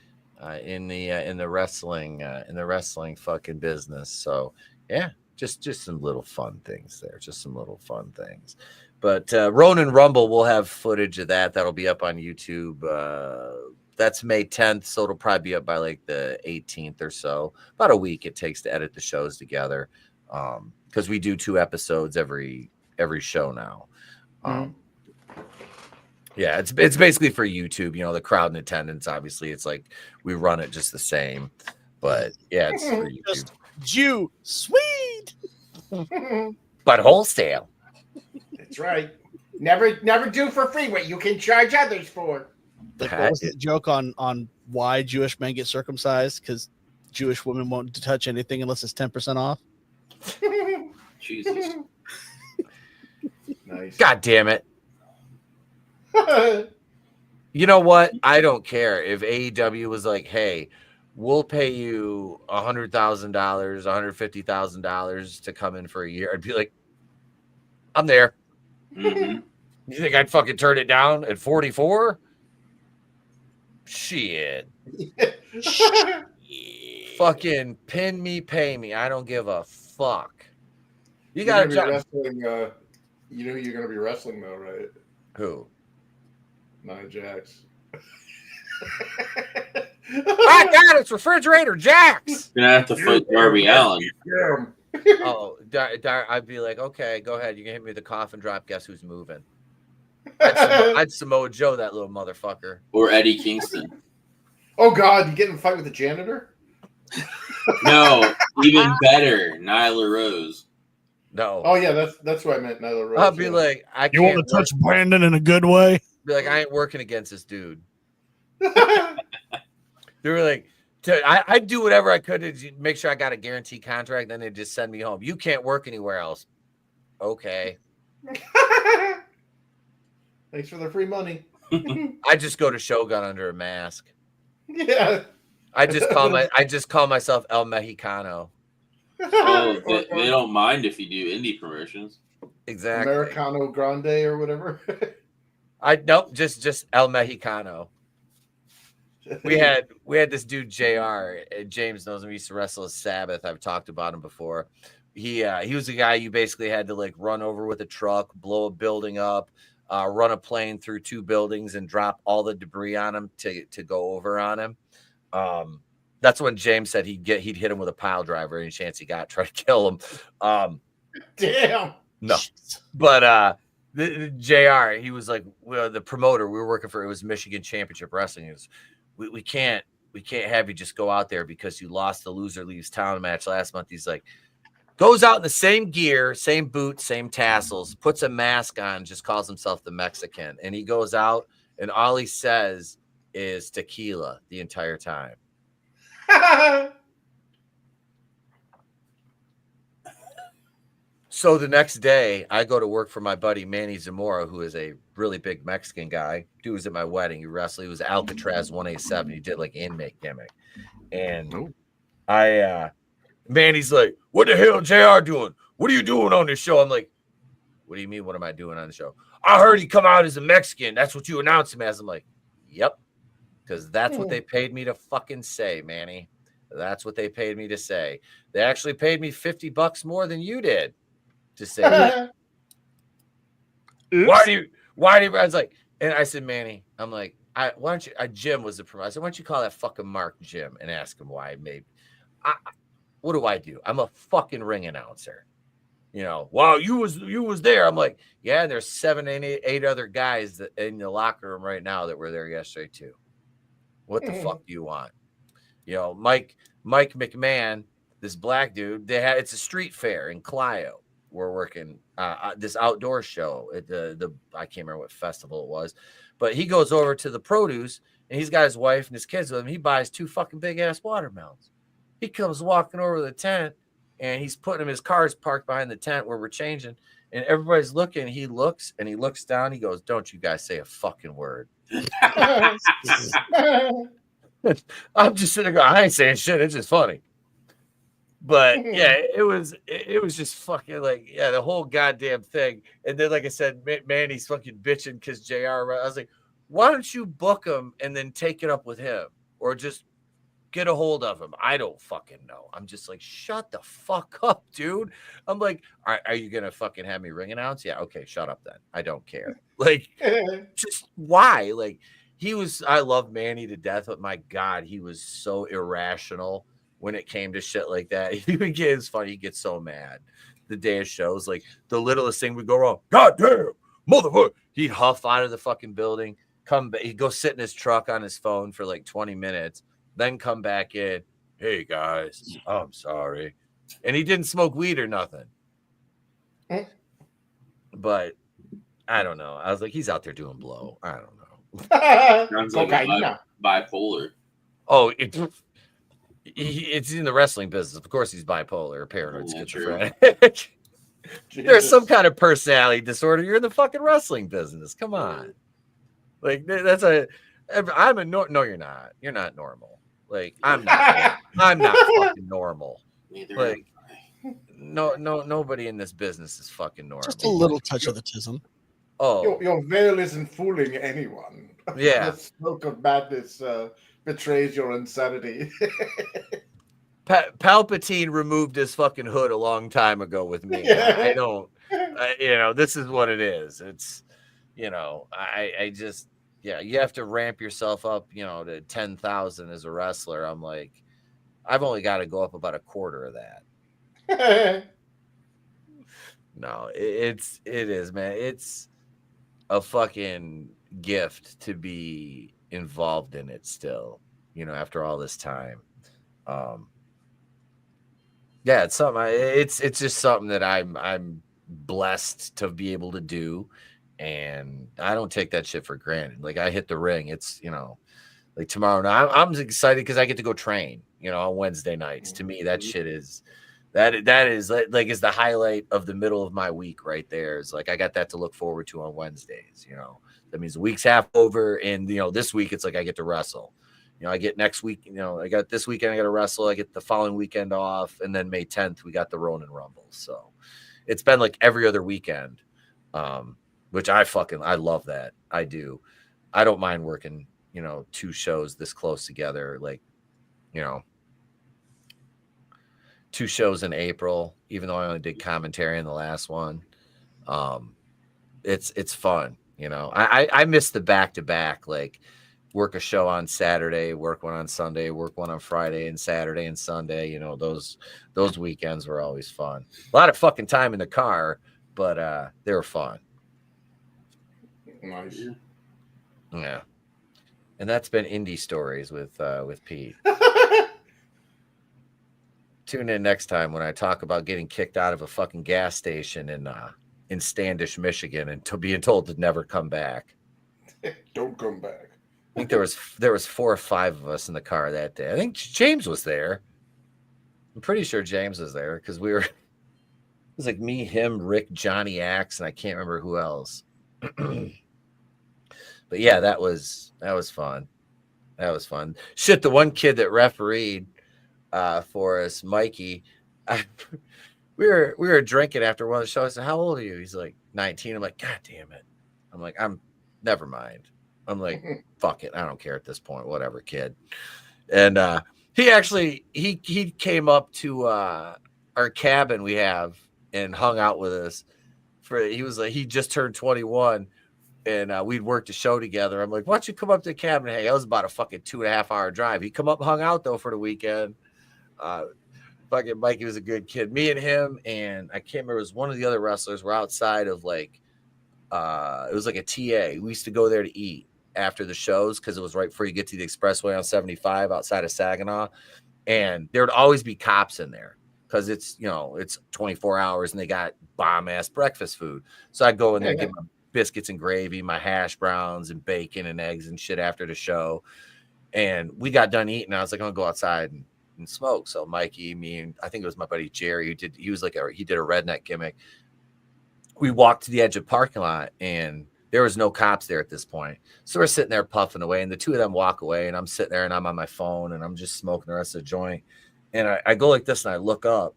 in the wrestling fucking business. So yeah, just some little fun things there, just some little fun things. But Ronin Rumble, we'll have footage of that. That'll be up on YouTube. That's May 10th, so it'll probably be up by like the 18th or so. About a week it takes to edit the shows together, because we do 2 episodes every show now. Yeah, it's basically for YouTube. You know, the crowd in attendance. Obviously, it's like we run it just the same, but yeah, it's for YouTube. Just Jew sweet, But wholesale. That's right. Never do for free what you can charge others for. Like, what was the joke on why Jewish men get circumcised? Because Jewish women won't touch anything unless it's 10% off. Jesus. Nice. God damn it. You know what? I don't care if AEW was like, hey, we'll pay you $100,000, $150,000 to come in for a year. I'd be like, I'm there. Mm-hmm. You think I'd fucking turn it down at 44? Shit. Fucking pin me, pay me. I don't give a fuck. You got to wrestling. You know you're gonna be wrestling though, right? Who? Nia Jax. My God, it's Refrigerator Jax. You're gonna have to fight Darby Allin. Yeah. Oh, I'd be like, okay, go ahead. You can hit me with the coffin drop. Guess who's moving? I'd Samoa Joe that little motherfucker. Or Eddie Kingston. Oh God, you get in a fight with the janitor? No, even better, Nyla Rose. No. Oh yeah, that's what I meant. Nyla Rose. I'll be like, I can't. You want to touch Brandon in a good way? Be like, I ain't working against this dude. They were like, I'd do whatever I could to make sure I got a guaranteed contract. Then they'd just send me home. You can't work anywhere else. Okay. Thanks for the free money. I just go to Shogun under a mask. Yeah. I just call myself El Mexicano. Oh, they don't mind if you do indie promotions. Exactly. Americano Grande or whatever. Nope, just El Mexicano. We had this dude JR. James knows him. He used to wrestle as Sabbath. I've talked about him before. He was a guy you basically had to like run over with a truck, blow a building up, run a plane through 2 buildings, and drop all the debris on him to go over on him. That's when James said he'd hit him with a pile driver any chance he got, try to kill him. Damn. No, but the JR, he was like, well, the promoter we were working for. It was Michigan Championship Wrestling. It was, we can't have you just go out there because you lost the loser leaves town match last month. He's like, goes out in the same gear, same boots, same tassels, puts a mask on, just calls himself the Mexican, and he goes out and all he says is tequila the entire time. So the next day, I go to work for my buddy Manny Zamora, who is a really big Mexican guy. Dude was at my wedding. He wrestled. He was Alcatraz 187. He did like inmate gimmick. And Manny's like, what the hell JR doing? What are you doing on this show? I'm like, what do you mean, what am I doing on the show? I heard he come out as a Mexican. That's what you announced him as. I'm like, yep. Because that's what they paid me to fucking say, Manny. That's what they paid me to say. They actually paid me $50 more than you did to say that. Why do you I was like, and I said, Manny, I'm like, why don't you, Jim was the promoter. I said, why don't you call that fucking Mark Jim and ask him why maybe. What do I do? I'm a fucking ring announcer. You know, wow, you was there. I'm like, yeah, and there's 7 and 8 other guys that in the locker room right now that were there yesterday too. What the fuck do you want? You know, Mike McMahon, this black dude, it's a street fair in Clio. We're working this outdoor show at the I can't remember what festival it was, but he goes over to the produce and he's got his wife and his kids with him. He buys 2 fucking big ass watermelons. He comes walking over to the tent and he's putting him, his car's parked behind the tent where we're changing, and everybody's looking. He looks and he looks down. He goes, "Don't you guys say a fucking word." I'm just sitting there going, I ain't saying shit. It's just funny. But yeah, it was just fucking like, yeah, the whole goddamn thing. And then, like I said, Manny's fucking bitching because JR. I was like, why don't you book him and then take it up with him, or just get a hold of him? I don't fucking know. I'm just like, shut the fuck up, dude. I'm like, are you gonna fucking have me ring announce? Yeah, okay, shut up then. I don't care. Like, just why? Like, I love Manny to death, but my God, he was so irrational when it came to shit like that. It's funny, he gets so mad the day of shows. Like, the littlest thing would go wrong. God damn, motherfucker. He'd huff out of the fucking building, come back, he'd go sit in his truck on his phone for like 20 minutes, then come back in. Hey guys, I'm sorry. And he didn't smoke weed or nothing. But I don't know. I was like, he's out there doing blow. I don't know. Sounds like bipolar. Oh, it's in the wrestling business. Of course, he's bipolar, paranoid, schizophrenic. There's some kind of personality disorder. You're in the fucking wrestling business. Come on, like that's a. No, you're not. You're not normal. Like I'm not. I'm not fucking normal. Neither. Like nobody in this business is fucking normal. Just a little touch of autism. Oh, your veil isn't fooling anyone. Yeah, the smoke of madness betrays your insanity. Palpatine removed his fucking hood a long time ago with me. Yeah. I don't, this is what it is. It's, I just, yeah, you have to ramp yourself up, to 10,000 as a wrestler. I'm like, I've only got to go up about a quarter of that. No, it is, man. It's a fucking gift to be involved in it still, after all this time. Yeah, it's something. It's just something that I'm blessed to be able to do, and I don't take that shit for granted. Like, I hit the ring. It's like tomorrow night. I'm excited because I get to go train. On Wednesday nights. To me, that shit is that is like is the highlight of the middle of my week right there. Is like I got that to look forward to on Wednesdays. That means the week's half over, and this week it's like I get to wrestle. I get next week, I got this weekend, I got to wrestle. I get the following weekend off. And then May 10th, we got the Ronin Rumble. So it's been like every other weekend, which I love that. I do. I don't mind working, 2 shows this close together. Like, 2 shows in April, even though I only did commentary in the last one. It's fun. I miss the back-to-back, like, work a show on Saturday, work one on Sunday, work one on Friday and Saturday and Sunday. Those weekends were always fun. A lot of fucking time in the car, but they were fun. Nice. Yeah. And that's been Indie Stories with Pete. Tune in next time when I talk about getting kicked out of a fucking gas station in Standish, Michigan, and being told to never come back. Don't come back. I think there was 4 or 5 of us in the car that day. I think James was there. I'm pretty sure James was there because it was like me, him, Rick, Johnny Axe, and I can't remember who else. But yeah, that was fun. That was fun. Shit, the one kid that refereed for us, Mikey, we were drinking after one of the shows. I said, "How old are you?" He's like 19. I'm like, "God damn it." I'm like, never mind. I'm like, fuck it. I don't care at this point. Whatever, kid. And he came up to our cabin we have and hung out with us. He just turned 21 and we'd worked a show together. I'm like, why don't you come up to the cabin? Hey, that was about a fucking 2.5 hour drive. He come up, hung out though for the weekend. Fucking Mikey was a good kid. Me and him and I can't remember, it was one of the other wrestlers were outside of like, it was like a TA. We used to go there to eat after the shows because it was right before you get to the expressway on 75 outside of Saginaw. And there would always be cops in there because it's 24 hours and they got bomb ass breakfast food. So I'd go in there and get my biscuits and gravy, my hash browns and bacon and eggs and shit after the show. And we got done eating. I was like, I'm gonna go outside and smoke. So Mikey, me, and I think it was my buddy Jerry he did a redneck gimmick. We walked to the edge of the parking lot and there was no cops there at this point. So we're sitting there puffing away and the 2 of them walk away and I'm sitting there and I'm on my phone and I'm just smoking the rest of the joint. And I go like this and I look up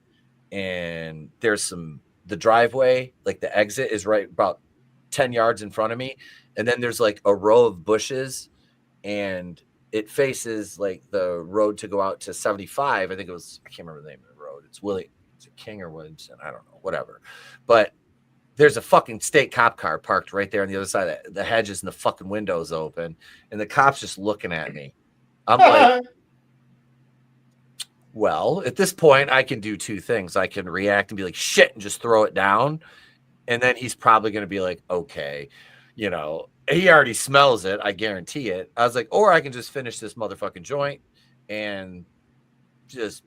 and there's the driveway, like the exit is right about 10 yards in front of me. And then there's like a row of bushes and it faces like the road to go out to 75. I think I can't remember the name of the road. It's King or Williamson. I don't know, whatever. But there's a fucking state cop car parked right there on the other side of the hedges and the fucking windows open. And the cop's just looking at me. I'm like, well, at this point, I can do two things. I can react and be like, shit, and just throw it down. And then he's probably going to be like, okay, he already smells it. I guarantee it. I was like, or I can just finish this motherfucking joint and just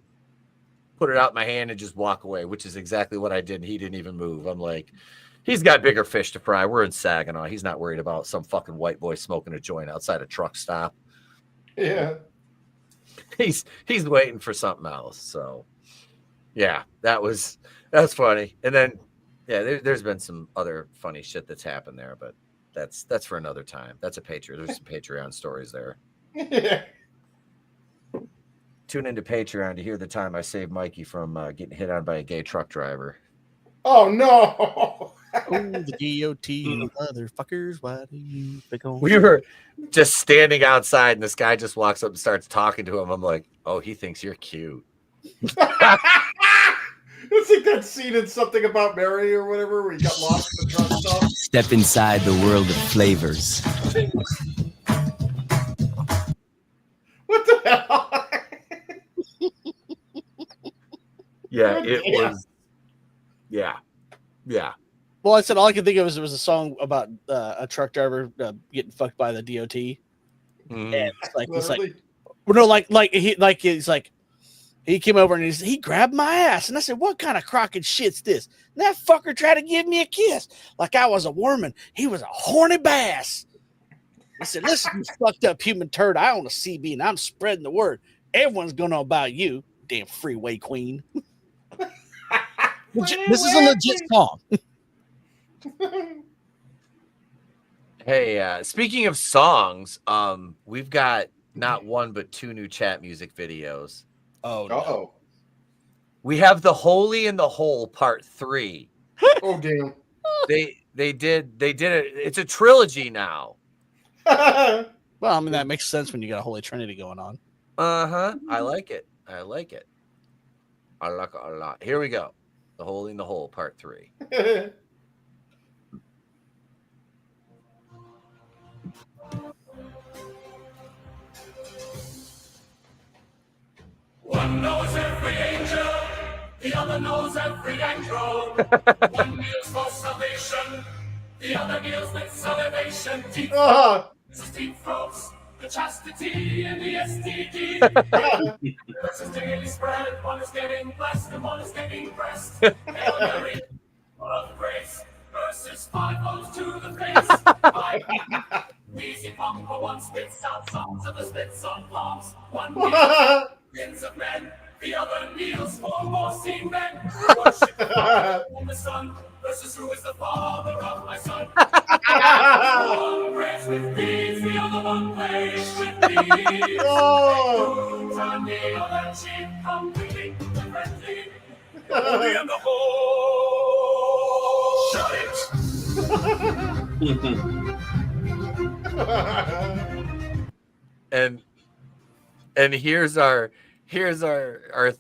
put it out in my hand and just walk away, which is exactly what I did. He didn't even move. I'm like, he's got bigger fish to fry. We're in Saginaw. He's not worried about some fucking white boy smoking a joint outside a truck stop. Yeah. He's waiting for something else. So yeah, that's funny. And then there's been some other funny shit that's happened there, but that's for another time. That's a Patreon. There's some Patreon stories there. Yeah. Tune into Patreon to hear the time I saved Mikey from getting hit on by a gay truck driver. Oh no. Oh, the DOT motherfuckers, why do you pick on? We were just standing outside and this guy just walks up and starts talking to him. I'm like, oh, he thinks you're cute. It's like that scene in Something About Mary or whatever where he got lost in the truck stop. Step inside the world of flavors. What the hell? Yeah, it was. Yeah. Well, I said all I could think of was there was a song about a truck driver getting fucked by the DOT, and he's like, he came over and he grabbed my ass, and I said, "What kind of crockett shit's this?" And that fucker tried to give me a kiss like I was a worm. He was a horny bass. I said, "Listen, you fucked up human turd. I own a CB, and I'm spreading the word. Everyone's gonna know about you, damn freeway queen." This is a legit song. Hey, speaking of songs, we've got not one but two new chat music videos. Oh, no. We have The Holy and the Whole Part 3. Oh damn. They did it. It's a trilogy now. Well, I mean that makes sense when you got a Holy Trinity going on. I like it. I like it a lot. Here we go. The Holy and the Whole Part 3. One knows every angel, the other knows every angel. One kneels for salvation, the other kneels with salivation. Deep deep throats, the chastity and the STD. This is daily spread. One is getting blessed and one is getting pressed. Hail Mary, full of grace. Verses 5 goes to the face. Easy pump for one spits out songs of the spits on palms. One kneels of men, the other kneels for more seen men. Worship the Son versus who is the father of my son. One prays with beads, the other one plays with beads. Turn the other cheek, completely differently. The Holy and the Whole. Shut it. And here's our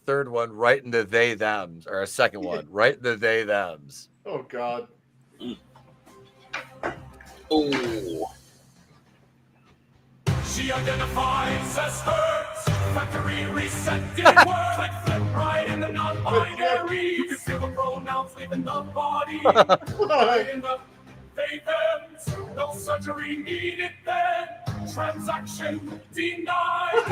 third one right in the they thems, or our second one right in the they thems. Oh God. Oh. She identifies as hers. Factory reset didn't work. Like flip right in the non-binary. You can feel the pronouns leaving the body. Right in the they thems. No surgery needed then. Transaction denied.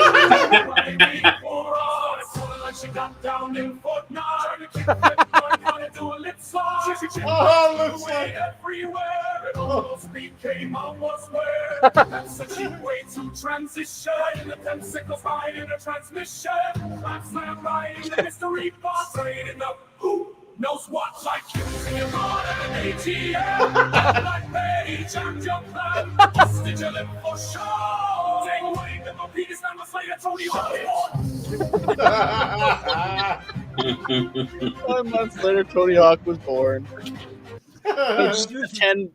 For us. Feeling like she got down in Fortnite. Trying to kick it, learn how to do a lip slide. Away everywhere. It almost became a must-wear. That's such a way to transition. In the 10 sickles right in the transmission. Lap slam right in the mystery box. Right in the who knows what, like using your card at an ATM. Like Betty jammed your plan. Hostage a lip for show. Take away the penis number Slayer Tony Hawk. 1 month later, Tony Hawk was born.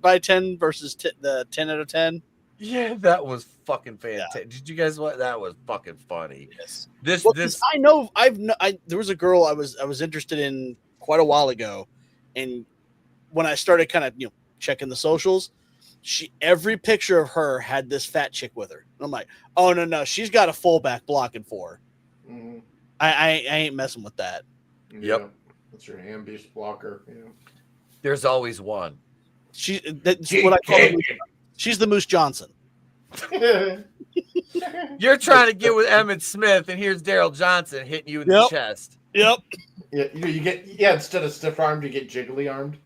By 10 versus the 10 out of 10. Yeah, that was fucking fantastic. Did you guys what? That was fucking funny. Yes. This I know there was a girl I was interested in quite a while ago, and when I started kind of checking the socials, every picture of her had this fat chick with her. And I'm like, oh no, she's got a fullback blocking for her. Mm-hmm. I ain't messing with that. Yep. Yeah, that's your hand beast blocker. Yeah. There's always one. That's what I call her. She's the Moose Johnson. You're trying to get with Emmett Smith, and here's Daryl Johnson hitting you in the chest. Yep. Yeah, you get instead of stiff armed, you get jiggly armed.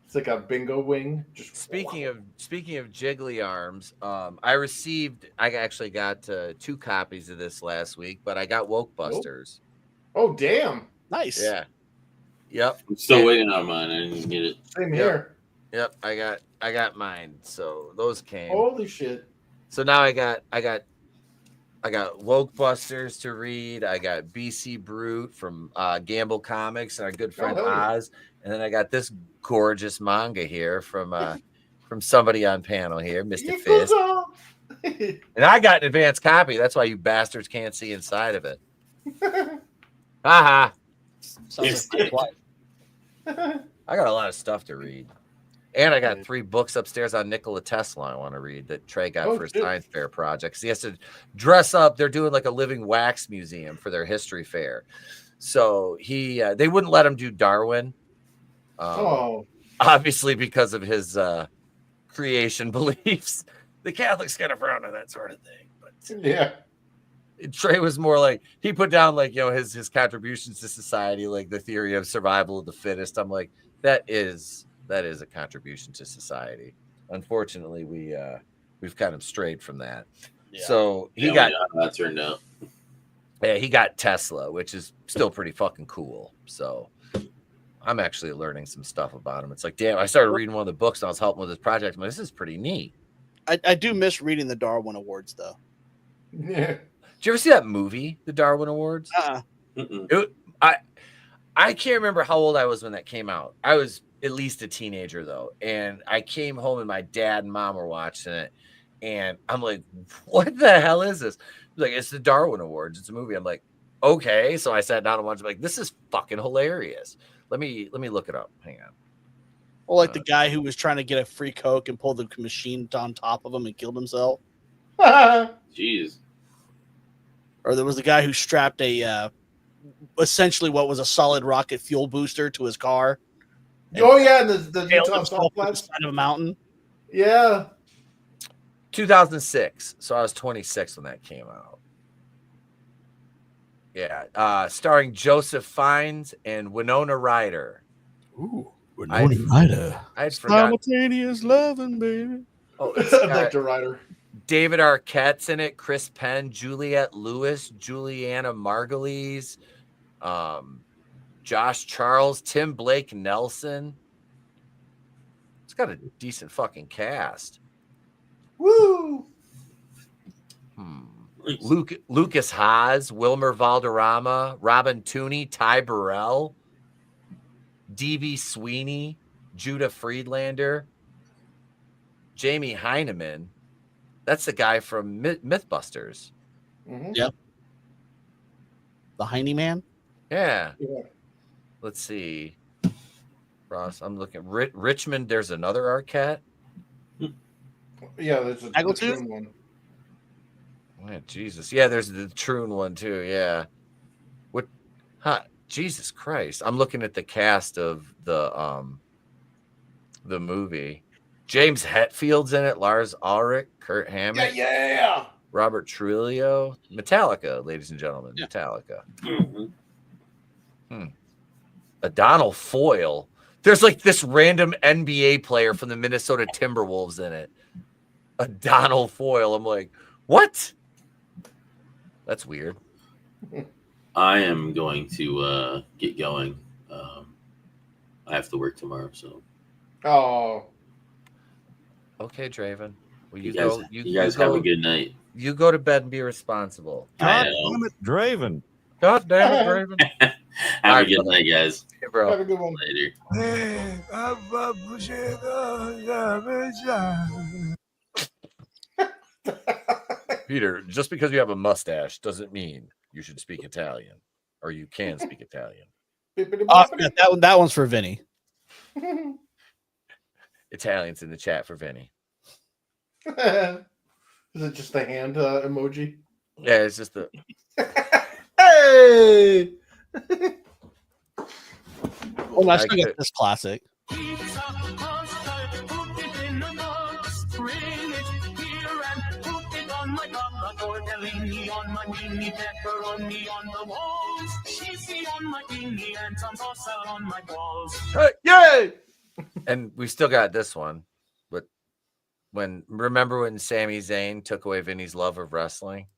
It's like a bingo wing. Just speaking of jiggly arms, I actually got 2 copies of this last week, but I got Woke Busters. Oh damn! Nice. Yeah. Yep. I'm still waiting on mine. I didn't get it. Same here. Yep. I got mine. So those came. Holy shit! So now I got Woke Busters to read. I got BC Brute from Gamble Comics and our good friend Oz, and then I got this gorgeous manga here from somebody on panel here, Mr. Fist. And I got an advanced copy. That's why you bastards can't see inside of it. Haha. Sounds like I got a lot of stuff to read. And I got 3 books upstairs on Nikola Tesla I want to read that Trey got for his science fair project. He has to dress up. They're doing like a living wax museum for their history fair. So they wouldn't let him do Darwin. Obviously because of his creation beliefs. The Catholics kind of frown on that sort of thing. But yeah. Trey was more like, he put down like, his contributions to society, like the theory of survival of the fittest. I'm like, that is a contribution to society. Unfortunately, we've kind of strayed from that. Yeah. So he got that turned out. Yeah, he got Tesla, which is still pretty fucking cool. So I'm actually learning some stuff about him. It's like, damn, I started reading one of the books and I was helping with this project. I'm like, this is pretty neat. I do miss reading the Darwin Awards though. Yeah. Did you ever see that movie, The Darwin Awards? I can't remember how old I was when that came out. I was at least a teenager though, and I came home and my dad and mom were watching it, and I'm like, "What the hell is this?" Like, it's the Darwin Awards. It's a movie. I'm like, okay. So I sat down and watched. I'm like, this is fucking hilarious. Let me look it up. Hang on. Well, like the guy who was trying to get a free Coke and pulled the machine on top of him and killed himself. Jeez. Or there was the guy who strapped a essentially what was a solid rocket fuel booster to his car. Oh yeah, and the Utah salt flats side of a mountain. Yeah. 2006. So I was 26 when that came out. Yeah. Starring Joseph Fiennes and Winona Ryder. Ooh, Winona Ryder. I'd forgotten. Simultaneous loving, baby. Oh, Dr. Ryder. David Arquette's in it, Chris Penn, Juliette Lewis, Juliana Margulies, Josh Charles, Tim Blake Nelson. It's got a decent fucking cast. Woo! Lucas Haas, Wilmer Valderrama, Robin Tooney, Ty Burrell, D.B. Sweeney, Judah Friedlander, Jamie Heineman. That's the guy from Mythbusters. Mm-hmm. Yep. The Heine Man? Yeah. Let's see. Ross, I'm looking. Richmond, there's another Arquette. Yeah, there's a Troon one. Oh, Jesus. Yeah, there's the Troon one too. Yeah. What? Jesus Christ. I'm looking at the cast of the movie. James Hetfield's in it. Lars Ulrich, Kurt Hammett. Yeah. Robert Trujillo. Metallica, ladies and gentlemen. Yeah. Metallica. Donald Foyle. There's like this random NBA player from the Minnesota Timberwolves in it. Donald Foyle. I'm like, what? That's weird. I am going to get going. I have to work tomorrow, so. Oh. Okay, Draven. Well, you guys have a good night. You go to bed and be responsible. I God know. damn it, Draven. God damn it, Draven. Have a good night, guys. Hey, bro. Have a good one. Later. Peter, just because you have a mustache doesn't mean you should speak Italian, or you can speak Italian. That one's for Vinny. Italians in the chat for Vinny. Is it just the hand emoji? Yeah, it's just the. Hey! Oh, I still got this classic. Yay! And we still got this one. But remember when Sami Zayn took away Vinny's love of wrestling?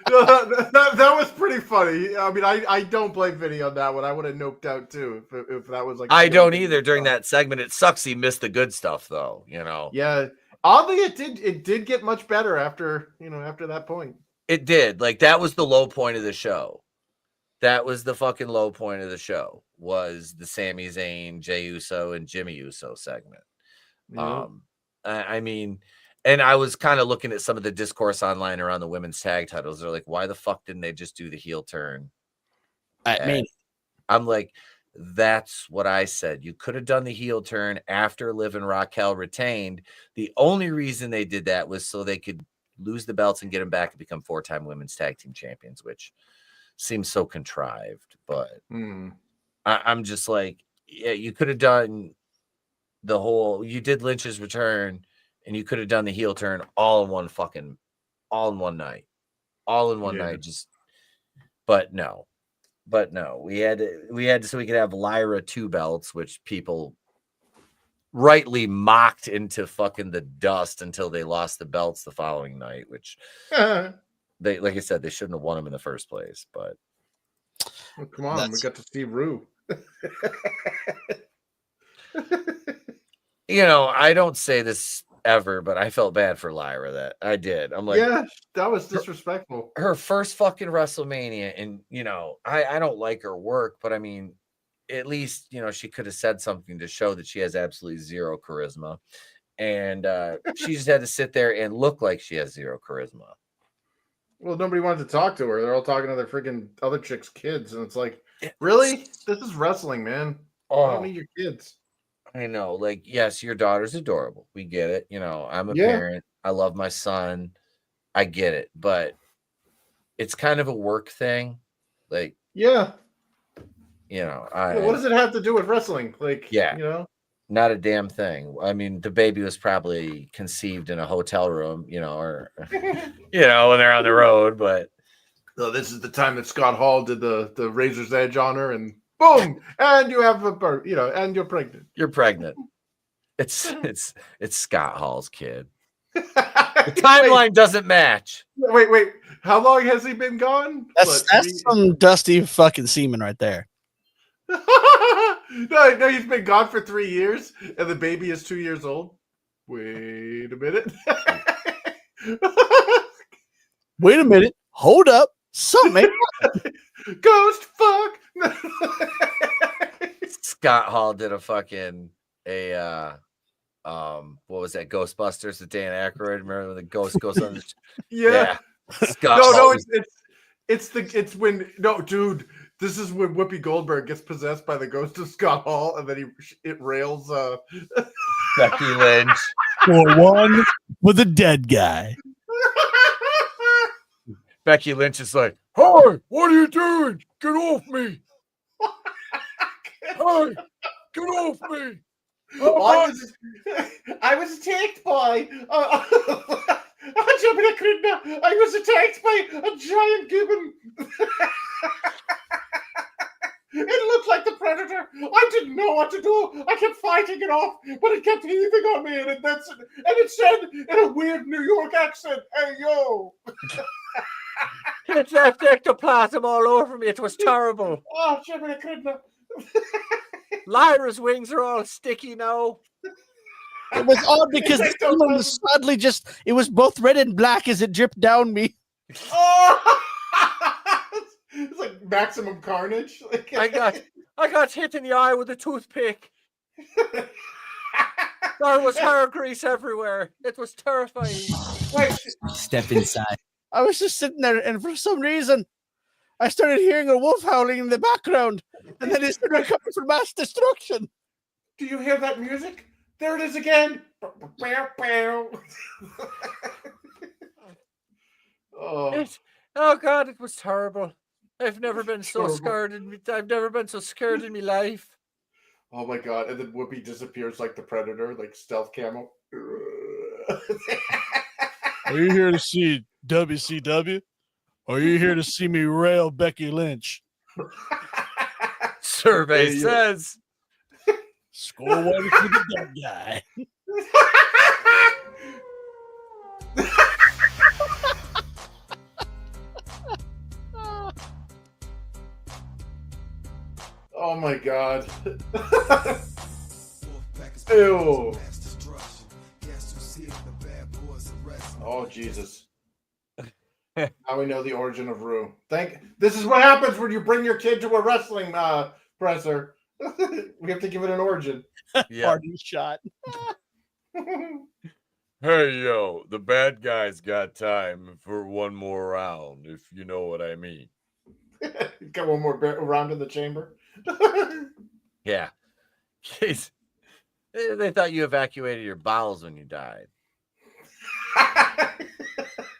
that was pretty funny. I mean, I don't blame Vinny on that one. I would have noped out too if that was like. I don't either. During that segment, it sucks he missed the good stuff, though. You know. Yeah, oddly, it did get much better after that point. It did. Like that was the low point of the show. That was the fucking low point of the show. Was the Sami Zayn, Jey Uso, and Jimmy Uso segment. Yeah. I mean. And I was kind of looking at some of the discourse online around the women's tag titles. They're like, why the fuck didn't they just do the heel turn? I'm like, that's what I said. You could have done the heel turn after Liv and Raquel retained. The only reason they did that was so they could lose the belts and get them back and become 4-time women's tag team champions, which seems so contrived. But I'm just like, yeah, you could have done you did Lynch's return. And you could have done the heel turn all in one night. But no. We had to so we could have Lyra 2 belts, which people rightly mocked into fucking the dust until they lost the belts the following night, which they, like I said, they shouldn't have won them in the first place. But come on, we got to see Rue. You know, I don't say this ever, but I felt bad for Lyra. That I did. I'm like, yeah, that was disrespectful. Her first fucking WrestleMania, and you know, I don't like her work, but I mean, at least you know she could have said something to show that she has absolutely zero charisma, and she just had to sit there and look like she has zero charisma. Well, nobody wanted to talk to her. They're all talking to their freaking other chicks' kids, and it's like, really, this is wrestling, man. I don't need your kids. I know, like, yes, your daughter's adorable. We get it. You know, I'm a parent. I love my son. I get it. But it's kind of a work thing. Like, yeah. You know, what does it have to do with wrestling? Like, yeah, you know, not a damn thing. I mean, the baby was probably conceived in a hotel room, you know, or, you know, when they're on the road. But so this is the time that Scott Hall did the Razor's Edge on her and boom, and you have a birth, you know, and you're pregnant. You're pregnant. It's Scott Hall's kid. The timeline doesn't match. Wait. How long has he been gone? That's some dusty fucking semen right there. No, he's been gone for 3 years, and the baby is 2 years old. Wait a minute. Wait a minute. Hold up. Something. Ghost fuck. Scott Hall did a fucking what was that? Ghostbusters with Dan Aykroyd. Remember when the ghost goes on the yeah. Scott no, it's when dude. This is when Whoopi Goldberg gets possessed by the ghost of Scott Hall, and then it rails Becky Lynch for one with a dead guy. Becky Lynch is like, "Hi, what are you doing? Get off me! Hi, get off me!" I was attacked by. I was attacked by a giant gibbon. It looked like the Predator. I didn't know what to do. I kept fighting it off, but it kept heaving on me, and it said in a weird New York accent, "Hey yo." It left ectoplasm all over me. It was terrible. Oh, Jimmy, I couldn't. Lyra's wings are all sticky now. It was odd because the semen was suddenly it was both red and black as it dripped down me. Oh! It's like maximum carnage. I got hit in the eye with a toothpick. There was hair grease everywhere. It was terrifying. Step inside. I was just sitting there, and for some reason, I started hearing a wolf howling in the background, and then it started coming for mass destruction. Do you hear that music? There it is again. Oh God, it was terrible. I've never been so scared in my life. Oh my God! And then Whoopi disappears like the Predator, like stealth camo. Are you here to see WCW? Or are you here to see me rail Becky Lynch? Survey says. Score one for the dead guy. Oh my God. Ew. Oh Jesus. Now we know the origin of Rue. This is what happens when you bring your kid to a wrestling presser. We have to give it an origin. Party shot. Hey yo, the bad guy's got time for one more round, if you know what I mean. Got one more round in the chamber. Yeah. Jeez. They thought you evacuated your bowels when you died.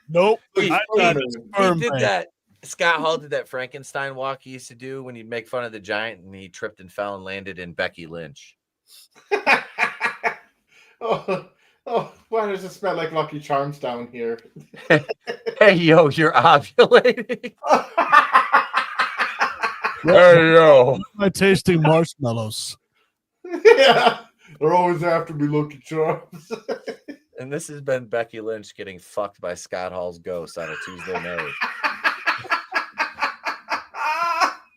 Nope. He did that. Scott Hall did that Frankenstein walk he used to do when he'd make fun of the giant, and he tripped and fell and landed in Becky Lynch. Oh, why does it smell like Lucky Charms down here? Hey, yo, you're ovulating. Hey, yo. Am I tasting marshmallows? Yeah, they're always after me, Lucky Charms. And this has been Becky Lynch getting fucked by Scott Hall's ghost on a Tuesday night.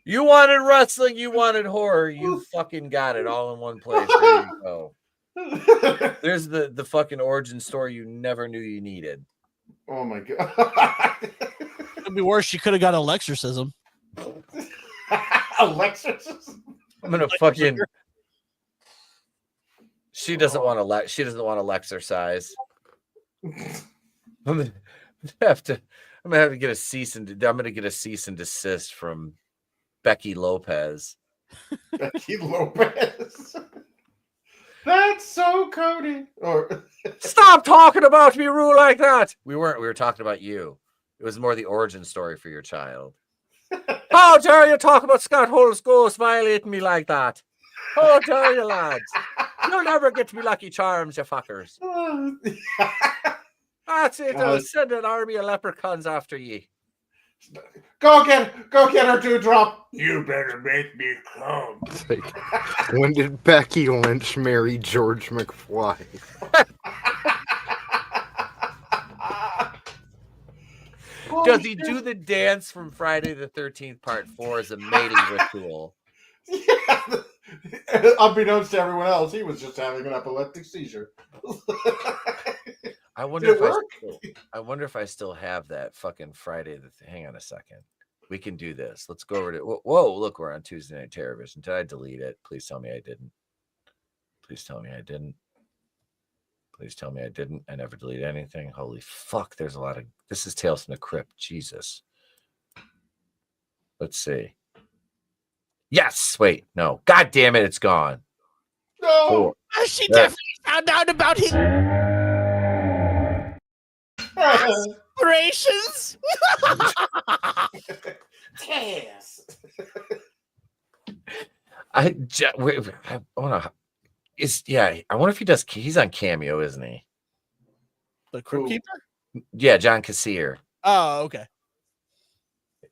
You wanted wrestling, you wanted horror, you fucking got it all in one place. There you go. There's the fucking origin story you never knew you needed. Oh my God. It'd be worse. She could have got an exorcism. Alexorcism? I'm gonna fucking. She doesn't want to. She doesn't want to exercise. I'm gonna have to get a cease and. I'm gonna get a cease and desist from Becky Lopez. Becky Lopez. That's so Cody. Or stop talking about me, Rue, like that. We weren't. We were talking about you. It was more the origin story for your child. How dare you talk about Scott Hall's ghost violating me like that? How dare you, lads? You'll never get to be Lucky Charms, you fuckers. That's it. I'll send an army of leprechauns after ye. Go get her dewdrop. You better make me come. Like, when did Becky Lynch marry George McFly? Does he do the dance from Friday the 13th Part 4 as a mating ritual? Yeah. Unbeknownst to everyone else, he was just having an epileptic seizure. I wonder if I still have that fucking Friday. Hang on a second. We can do this. Let's go over to. Whoa! Look, we're on Tuesday Night Television. Did I delete it? Please tell me I didn't. Please tell me I didn't. Please tell me I didn't. I never deleted anything. Holy fuck! There's a lot of. This is Tales from the Crypt. Jesus. Let's see. Yes. Wait. No. God damn it! It's gone. No. She definitely found out about his aspirations. Yes. I want to. I wonder if he does. He's on Cameo, isn't he? The Crypt Keeper? Yeah, John Cassier. Oh, okay.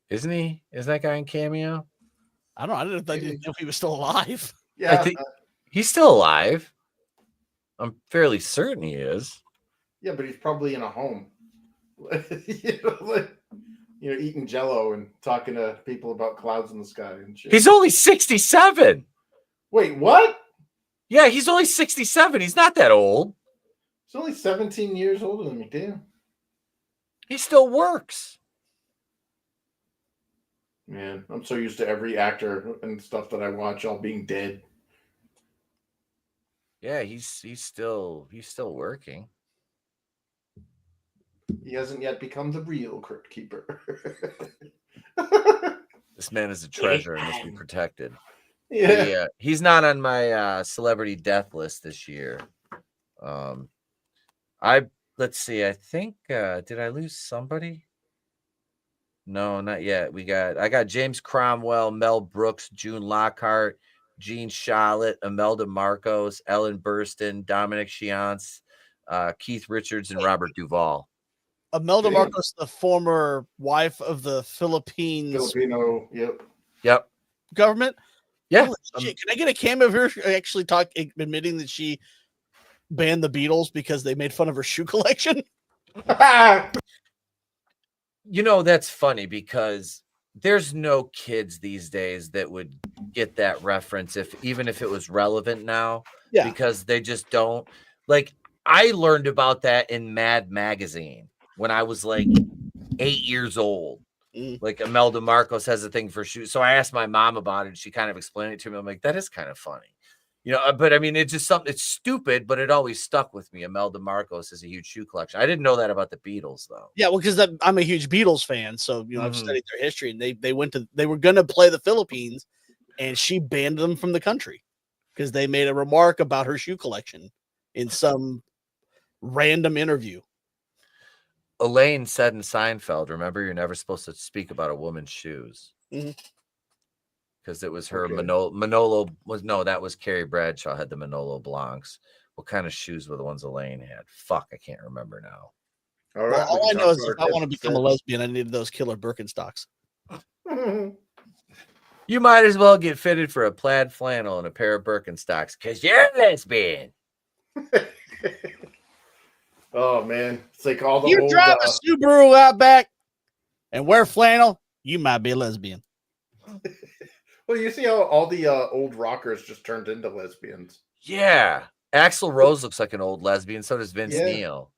Isn't he? Is that guy on Cameo? I don't know. I didn't know if he was still alive. Yeah, I think he's still alive. I'm fairly certain he is. Yeah, but he's probably in a home. Eating Jello and talking to people about clouds in the sky and shit. He's only 67. Wait, what? Yeah, he's only 67. He's not that old. He's only 17 years older than me. Damn. He still works. Man, I'm so used to every actor and stuff that I watch all being dead. Yeah, he's still working. He hasn't yet become the real Crypt Keeper. This man is a treasure and must be protected. Yeah. He's not on my celebrity death list this year. Let's see. I think did I lose somebody? No, not yet. I got James Cromwell, Mel Brooks, June Lockhart, Gene Shalit, Imelda Marcos, Ellen Burstyn, Dominic Chiance, Keith Richards, and Robert Duvall. Imelda Marcos, the former wife of the Filipino, yep, government. Yeah. Shit, can I get a cameo of her actually admitting that she banned the Beatles because they made fun of her shoe collection? You know, that's funny because there's no kids these days that would get that reference even if it was relevant now. Yeah. Because they just don't. Like, I learned about that in Mad Magazine when I was like 8 years old. Like, Imelda Marcos has a thing for shoes. So I asked my mom about it, and she kind of explained it to me. I'm like, that is kind of funny. You know, but I mean, it's just something, it's stupid, but it always stuck with me. Imelda Marcos has a huge shoe collection. I didn't know that about the Beatles, though. Yeah, well, because I'm a huge Beatles fan, so you know I've studied their history, and they were going to play the Philippines, and she banned them from the country because they made a remark about her shoe collection in some random interview. Elaine said in Seinfeld, remember, you're never supposed to speak about a woman's shoes. Because it was her Manolo was that was Carrie Bradshaw had the Manolo Blancs. What kind of shoes were the ones Elaine had? Fuck, I can't remember now. All right. All I know is if I want to become a lesbian, I needed those killer Birkenstocks. You might as well get fitted for a plaid flannel and a pair of Birkenstocks because you're a lesbian. Oh man, it's like all the you old, drive a Subaru Outback and wear flannel, you might be a lesbian. Well, you see how all the old rockers just turned into lesbians. Yeah, Axl Rose looks like an old lesbian. So does Vince Neil.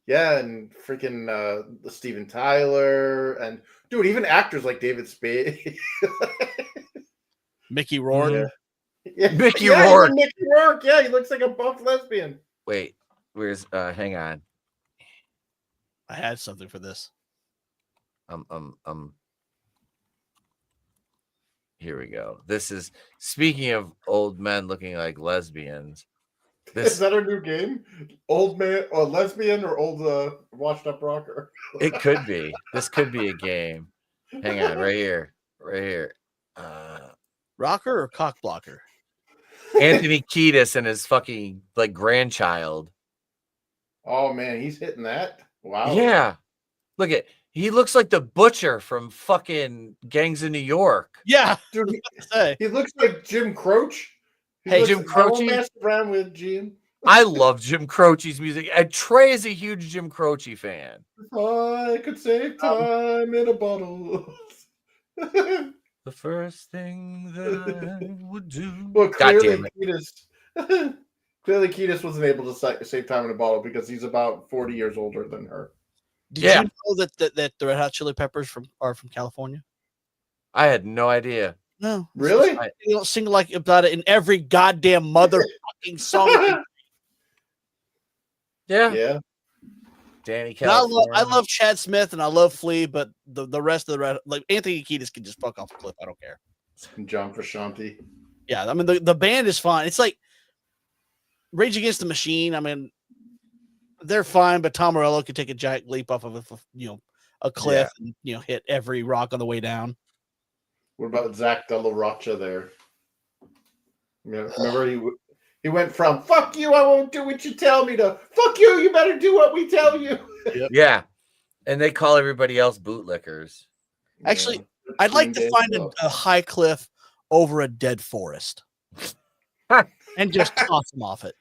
Yeah, and freaking Steven Tyler, and dude, even actors like David Spade, Mickey Rourke. Yeah, Mickey Rourke. Mickey Rourke. Yeah, he looks like a buff lesbian. Wait, where's? Hang on. I had something for this. Here we go. This is speaking of old men looking like lesbians. Is that our new game? Old man or lesbian or old washed up rocker? It could be. This could be a game. Hang on, right here. Right here. Rocker or cock blocker? Anthony Kiedis and his fucking like grandchild. Oh man, he's hitting that. Wow. Yeah. Look at he looks like the butcher from fucking Gangs of New York. Yeah. Dude, he looks like Jim Croce. Hey, Jim Croce. Around with Jim. I love Jim Croce's music. And Trey is a huge Jim Croce fan. I could save time in a bottle. The first thing that I would do. Well, clearly Kiedis wasn't able to save time in a bottle because he's about 40 years older than her. Did you know that the Red Hot Chili Peppers are from California? I had no idea. No, really? You don't sing like about it in every goddamn motherfucking song. Yeah. Danny California. I love Chad Smith and I love Flea, but the rest of the Red, like Anthony Kiedis can just fuck off a cliff. I don't care. John Frusciante. Yeah, I mean the band is fine. It's like Rage Against the Machine. I mean, they're fine, but Tom Morello could take a giant leap off of a cliff and hit every rock on the way down. What about Zach De La Rocha there? Remember he went from "fuck you, I won't do what you tell me" to "fuck you, you better do what we tell you." Yep. Yeah, and they call everybody else bootlickers. Actually, I'd like to find a high cliff over a dead forest and just toss them off it.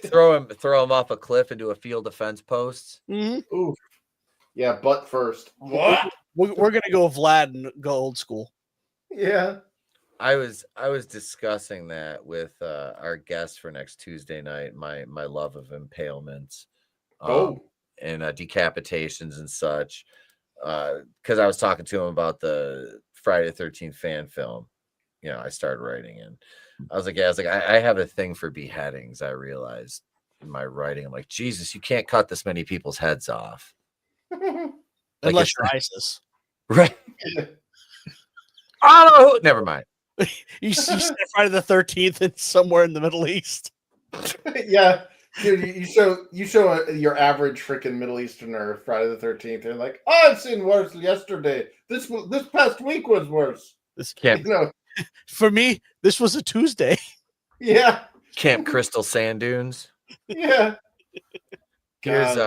throw him off a cliff into a field of fence posts. Mm-hmm. Ooh, yeah, butt first. What? We're gonna go Vlad and go old school. Yeah, I was discussing that with our guest for next Tuesday night. My love of impalements, and decapitations and such. Because I was talking to him about the Friday the 13th fan film. I started writing, and I was like, I have a thing for beheadings. I realized in my writing, I'm like, Jesus, you can't cut this many people's heads off. Unless you're ISIS. Right. Oh, never mind. you see Friday the 13th and somewhere in the Middle East. Yeah. Dude, you show your average freaking Middle Easterner Friday the 13th. They're like, I've seen worse yesterday. This past week was worse. This Camp, for me, this was a Tuesday. Yeah. Camp Crystal Sand Dunes. Yeah. Here's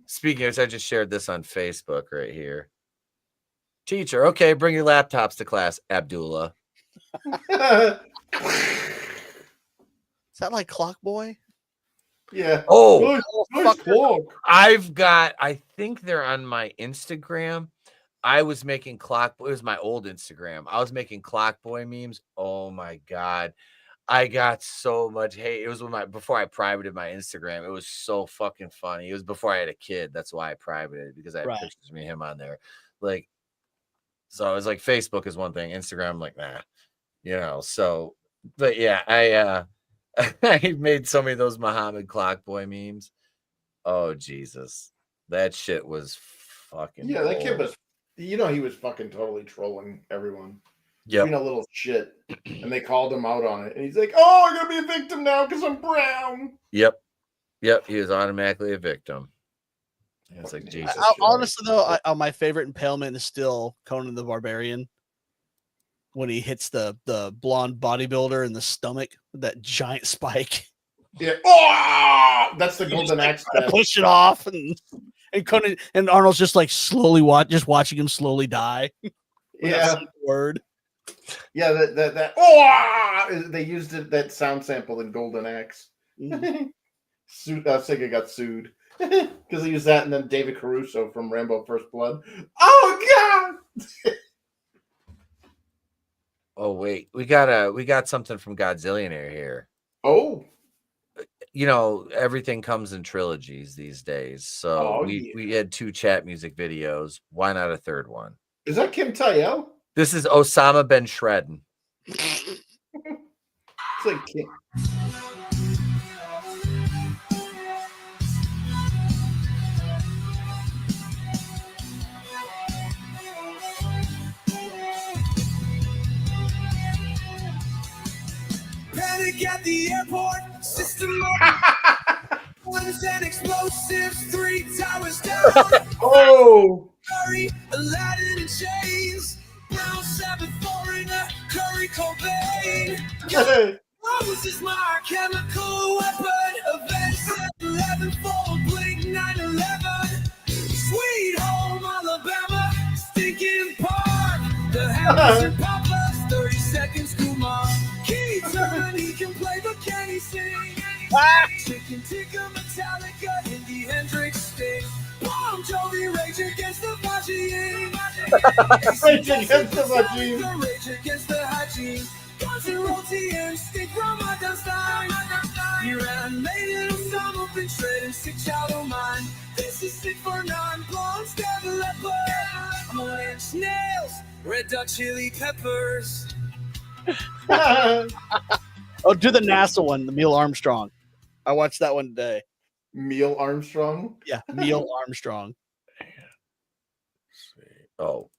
speaking of, I just shared this on Facebook right here. Teacher, okay, bring your laptops to class, Abdullah. Is that like Clockboy? Yeah. Oh, fuck. I think they're on my Instagram. I was making it was my old Instagram. I was making Clockboy memes. Oh my God. I got so much hate. It was before I privated my Instagram. It was so fucking funny. It was before I had a kid. That's why I privated it, because I had pictures of me and him on there. Like, so I was like, Facebook is one thing. Instagram, I'm like, nah. So, but yeah, I made so many of those Muhammad Clockboy memes. Oh, Jesus. That shit was fucking Yeah, that kid was, he was fucking totally trolling everyone. Yep. Being a little shit. And they called him out on it. And he's like, oh, I'm going to be a victim now because I'm brown. Yep. He was automatically a victim. It's like, Jesus. Honestly, though, my favorite impalement is still Conan the Barbarian. When he hits the blonde bodybuilder in the stomach with that giant spike. Yeah. Oh, that's the golden axe. Push it off, and Conan and Arnold's just like slowly watching him slowly die. Yeah. Word. Yeah, they used that sound sample in Golden Axe. Sega got sued because he used that, and then David Caruso from Rambo First Blood. Oh God! Oh wait, we got something from Godzillionaire here. Oh, everything comes in trilogies these days. So we had 2 chat music videos. Why not a third one? Is that Kim Tayel? This is Osama Ben Shredden. It's like Kim. Panic at the airport, system guns and explosives, 3 towers down. Oh! Curry, Aladdin and chains, Brown Sabbath foreigner, Curry Cobain. Rose is my chemical weapon, Avenged 7-11, fold, blink 9/11. Sweet home Alabama, Stinking Park, the Hammers and Papas, 30 seconds, Kumar. Keith Urban, he can play, but can he sing? Chicken Tikka, Metallica, Indie Hendrix, Sting. Bon Jovi, Rage Against the Machine. Rage Against the Machine. Rage Against the Hygiene. Guns N' Roses and Stick from Stein. Iran made it, Osama bin Laden, sick child of mine. This is sick for 9, blondes, devil leopard. 1-inch nails, red dot chili peppers. Oh, do the NASA one, the Neil Armstrong. I watched that one today. Neil Armstrong? Yeah, Neil Armstrong. Oh,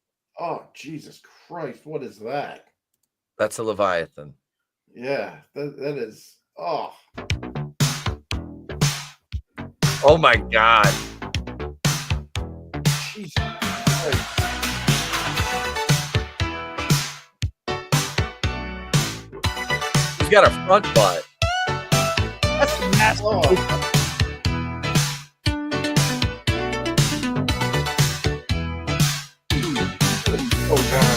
Jesus Christ. What is that? That's a Leviathan. Yeah, that is. Oh. Oh my God. Jesus Christ. He's got a front butt. That's a massive.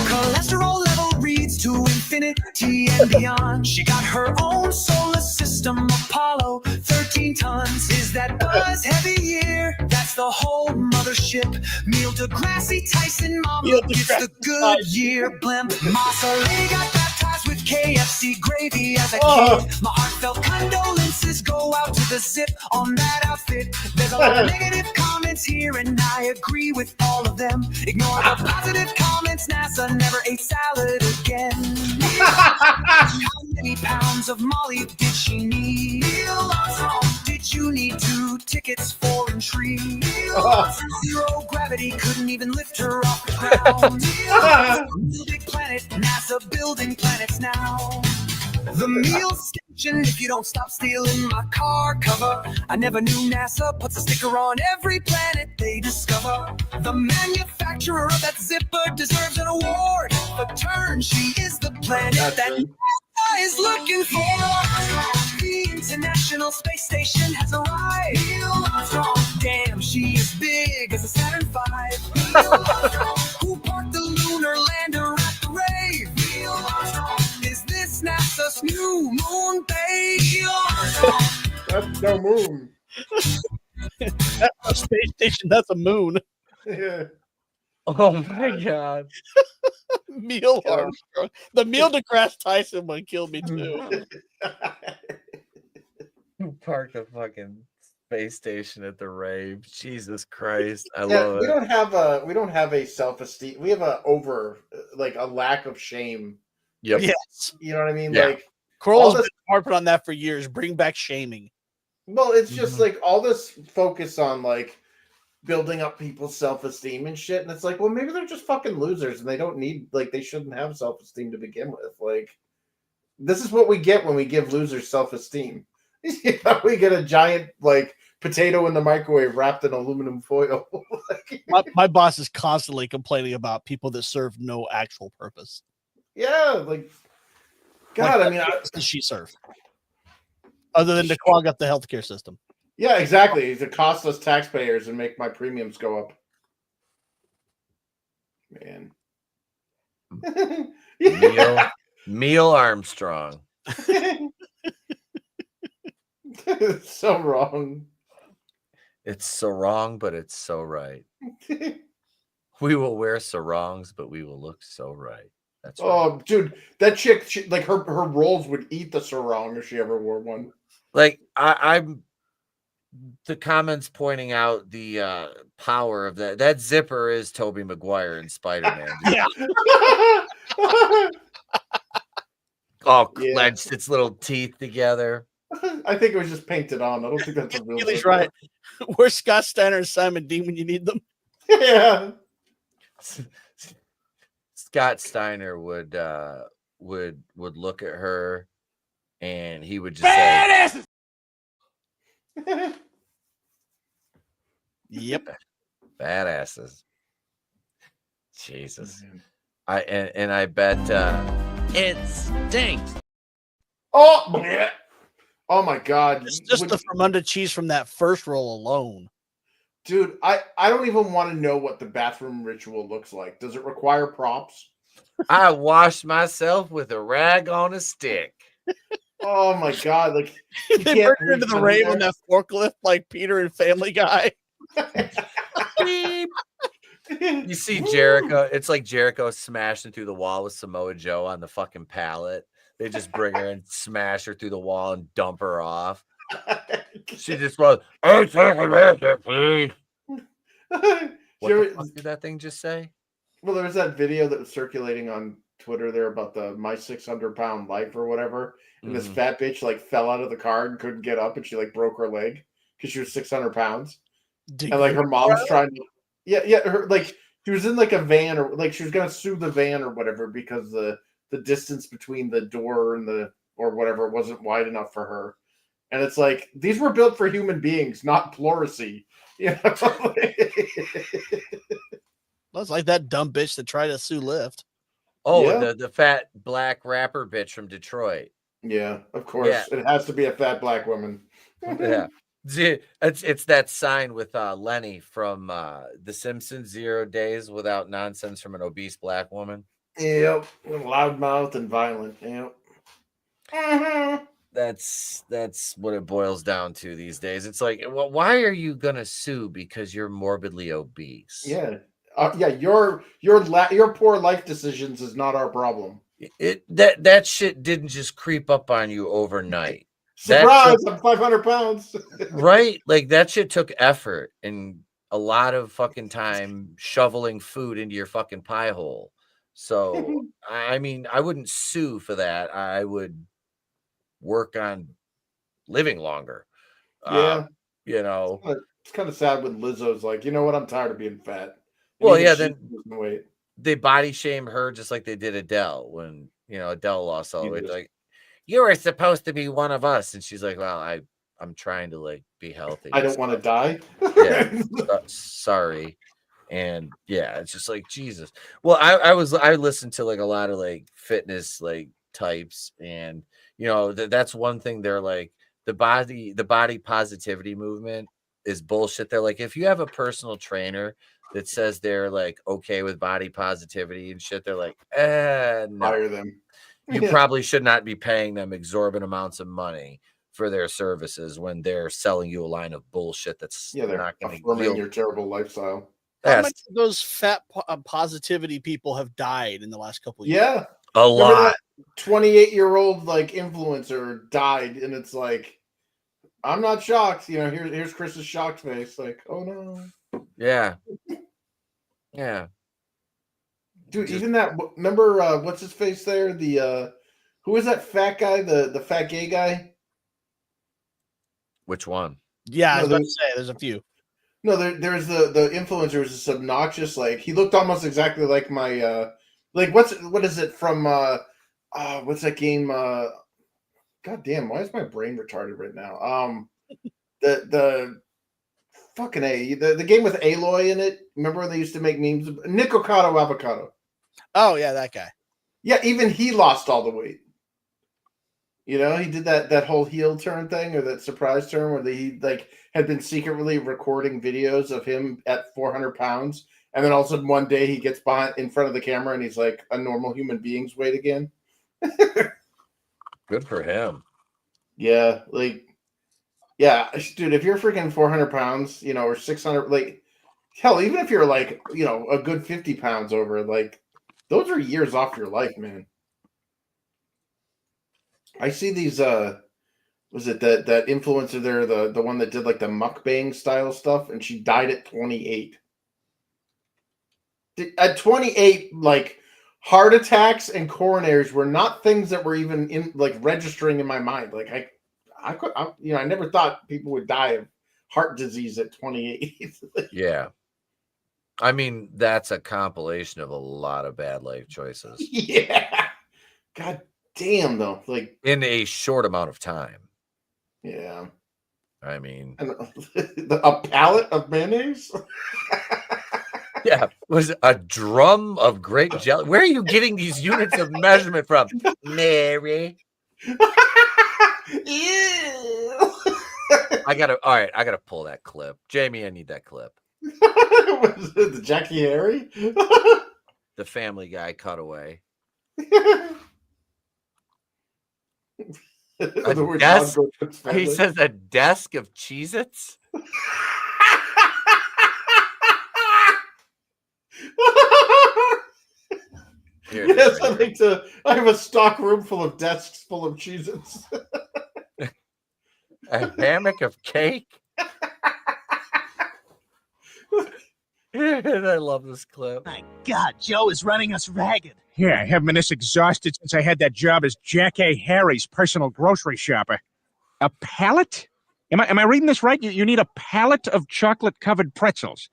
Cholesterol level reads to infinity and beyond. She got her own solar system, Apollo, 13 tons. Is that Buzz heavy year? That's the whole mothership. Neil deGrasse Tyson, mama gets the good year blimp. Masa Ray got baptized with KFC gravy as a kid. My heartfelt condolences go out to the zip on that outfit. There's a lot of negative comments here, and I agree with all of them. Ignore the positive comments. NASA never ate salad again. How many pounds of Molly did she need? Neil Armstrong, did you need 2 tickets for entry? Zero gravity couldn't even lift her off the ground. Big planet, NASA building planets now. The meal station, if you don't stop stealing my car cover. I never knew NASA puts a sticker on every planet they discover. The manufacturer of that zipper deserves an award. The turn, she is the planet that NASA is looking for. The International Space Station has arrived. Neil Armstrong, damn, she is big as a Saturn V. Neil Armstrong, who parked the lunar lander at the rave. Neil Armstrong, is this NASA's new moon base? That's no moon. That's a space station. That's a moon. Yeah. Oh my god. Neil Armstrong. The Neil deGrasse Tyson one killed me too. Who parked the fucking space station at the rave? Jesus Christ. I love we it. don't have a self-esteem. We have a lack of shame. Yep. Yes. You know what I mean? Yeah. Like Kroll's been harping on that for years. Bring back shaming. Well, it's just like all this focus on like building up people's self-esteem and shit. And it's like, well, maybe they're just fucking losers and they don't need, like, they shouldn't have self-esteem to begin with. Like, this is what we get when we give losers self-esteem. You know, we get a giant, like, potato in the microwave wrapped in aluminum foil. my boss is constantly complaining about people that serve no actual purpose. Yeah, like, God, like, I mean, what does she serve? Other than to clog up the healthcare system. Yeah, exactly. To cost us taxpayers and make my premiums go up. Man. Yeah. Neil Armstrong. It's so wrong. It's so wrong, but it's so right. We will wear sarongs, but we will look so right. That's right. Oh, dude, that chick, like her rolls would eat the sarong if she ever wore one. Like I'm the comments pointing out the power of that zipper is Tobey Maguire in Spider-Man. Yeah. All clenched its little teeth together. I think it was just painted on. I don't think that's a real He's zipper. right. Where's Scott Steiner and Simon Dean when you need them? Yeah. Scott Steiner would look at her and he would just say, Yep. badasses. Jesus. I bet it stinks. Oh, oh my God. Just the Fermunda cheese from that first roll alone. Dude, I don't even want to know what the bathroom ritual looks like. Does it require props? I washed myself with a rag on a stick. Oh my God. Like They burned her into the rave on that forklift like Peter and Family Guy. Beep. You see Jericho. It's like Jericho smashing through the wall with Samoa Joe on the fucking pallet. They just bring her and smash her through the wall and dump her off. She just was, please. What the fuck did that thing just say? Well, there was that video that was circulating on Twitter there about the my 600-pound life or whatever. And this fat bitch like fell out of the car and couldn't get up and she like broke her leg because she was 600 pounds. And like her mom's trying to, her like she was in like a van or like she was gonna sue the van or whatever because the distance between the door and the or whatever wasn't wide enough for her. And it's like these were built for human beings, not pleurisy. You know? That's like that dumb bitch that tried to sue Lyft. Oh, Yeah. the fat black rapper bitch from Detroit. Yeah, of course. Yeah. It has to be a fat black woman. Yeah. It's that sign with Lenny from The Simpsons, 0 days without nonsense from an obese black woman. Yep. Loudmouth and violent. Yep. That's what it boils down to these days. It's like, well, why are you gonna sue because you're morbidly obese? Yeah. Yeah, your poor life decisions is not our problem. That shit didn't just creep up on you overnight. Surprise! I'm 500 pounds. Right? Like that shit took effort and a lot of fucking time shoveling food into your fucking pie hole. So I mean, I wouldn't sue for that. I would work on living longer. Yeah. You know, it's kind of sad when Lizzo's like, you know what? I'm tired of being fat. Well, yeah, then weight. They body shame her just like they did Adele when, Adele lost all the weight. Like, you were supposed to be one of us. And she's like, well, I'm trying to like be healthy. I don't want to die. Yeah. Sorry. And yeah, it's just like, Jesus. Well, I listened to like a lot of like fitness like types, and that's one thing. They're like, the body positivity movement is bullshit. They're like, if you have a personal trainer that says they're like okay with body positivity and shit, they're like, no. Hire them. You probably should not be paying them exorbitant amounts of money for their services when they're selling you a line of bullshit that's they're not going to affirming your terrible lifestyle. How many of those fat positivity people have died in the last couple of years? Yeah, a lot. 28-year-old like influencer died, and it's like, I'm not shocked. Here's Chris's shocked face. Like, oh no. Yeah. Dude, even that. Remember what's his face there? The who was that fat guy? The fat gay guy. Which one? Yeah, I was about to say there's a few. No, there's the influencer was this obnoxious, like he looked almost exactly like my like what is it from what's that game? God damn, why is my brain retarded right now? The fucking the game with Aloy in it. Remember when they used to make memes? Nikocado Avocado. Oh yeah, that guy. Yeah, even he lost all the weight. He did that whole heel turn thing, or that surprise turn where he like had been secretly recording videos of him at 400 pounds, and then all of a sudden one day he gets in front of the camera and he's like a normal human being's weight again. Good for him. Yeah, dude, if you're freaking 400 pounds, or 600, like hell, even if you're like a good 50 pounds over, like those are years off your life, man. I see these was it that influencer there, the one that did like the mukbang style stuff, and she died at 28. At 28, like heart attacks and coronaries were not things that were even in like registering in my mind. Like I never thought people would die of heart disease at 28. Yeah. I mean, that's a compilation of a lot of bad life choices. Yeah. God damn, though. Like in a short amount of time. Yeah. I mean, a pallet of mayonnaise? Yeah. Was a drum of grape jelly? Where are you getting these units of measurement from, Mary? I gotta pull that clip. Jamie, I need that clip. Was it the Jackie Harry? The Family Guy cutaway. He says a desk of Cheez-Its? Yes, I have a stock room full of desks full of Cheez-Its. A hammock of cake? I love this clip. My God, Joe is running us ragged. Yeah, I haven't been this exhausted since I had that job as Jack A. Harry's personal grocery shopper. A pallet? Am I reading this right? You need a pallet of chocolate-covered pretzels.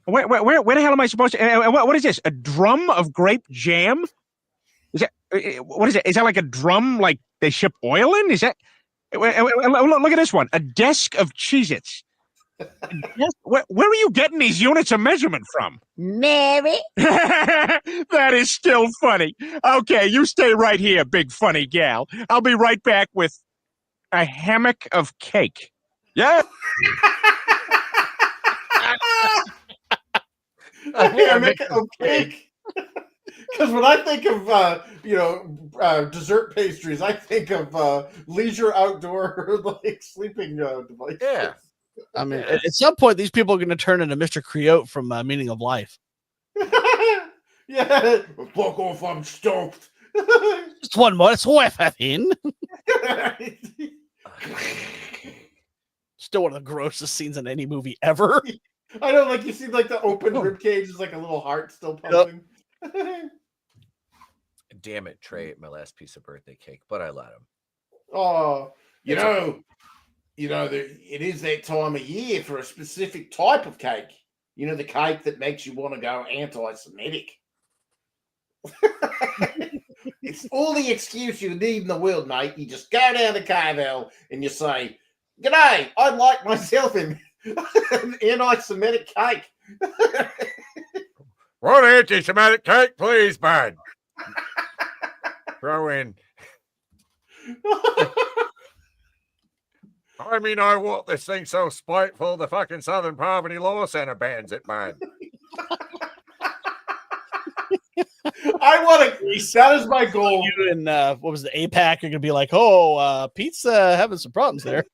Where the hell am I supposed to? What is this? A drum of grape jam? What is it? Is that like a drum like they ship oil in? Is that? Look at this one. A desk of Cheez-Its. Where are you getting these units of measurement from? Mary? That is still funny. Okay, you stay right here, big funny gal. I'll be right back with a hammock of cake. Yeah? A hammock of cake. Because when I think of dessert pastries, I think of leisure outdoor like sleeping devices. Yeah. I mean, at some point, these people are going to turn into Mr. Creote from Meaning of Life. Yeah. Fuck off, I'm stoked. Just one more. It's in. Still one of the grossest scenes in any movie ever. I know, like you see, like the open rib cage is like a little heart still pumping. Yep. Damn it, Trey ate my last piece of birthday cake, but I let him. Oh, you know, it is that time of year for a specific type of cake. You know, the cake that makes you want to go anti-Semitic. It's all the excuse you need in the world, mate. You just go down to KFL and you say, "G'day, I'd like myself an anti-Semitic cake." One anti-Semitic cake, please, bud. Throw in. I mean, I want this thing so spiteful, the fucking Southern Poverty Law Center bans it, man. I want to. That is my goal. You and what was the APAC? You're gonna be like, "Oh, Pete's having some problems there."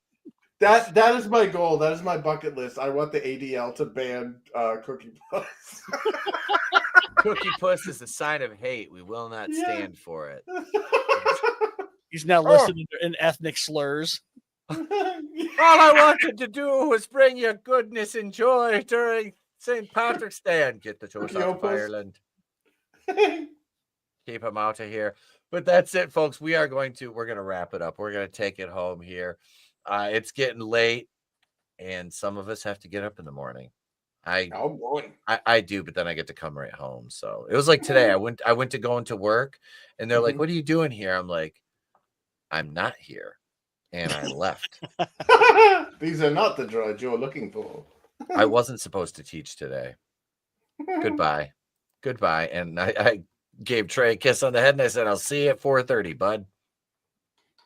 That is my goal. That is my bucket list. I want the ADL to ban Cookie Puss. Cookie Puss is a sign of hate. We will not stand for it. He's now listed in ethnic slurs. All I wanted to do was bring you goodness and joy during St. Patrick's Day and get the toast out of Ireland. Keep him out of here. But that's it, folks. We're going to wrap it up. We're going to take it home here. It's getting late, and some of us have to get up in the morning. I do, but then I get to come right home. So it was like today. I went to go into work, and they're like, "What are you doing here?" I'm like, "I'm not here," and I left. These are not the droids you're looking for. I wasn't supposed to teach today. Goodbye. And I gave Trey a kiss on the head, and I said, "I'll see you at 4:30, bud."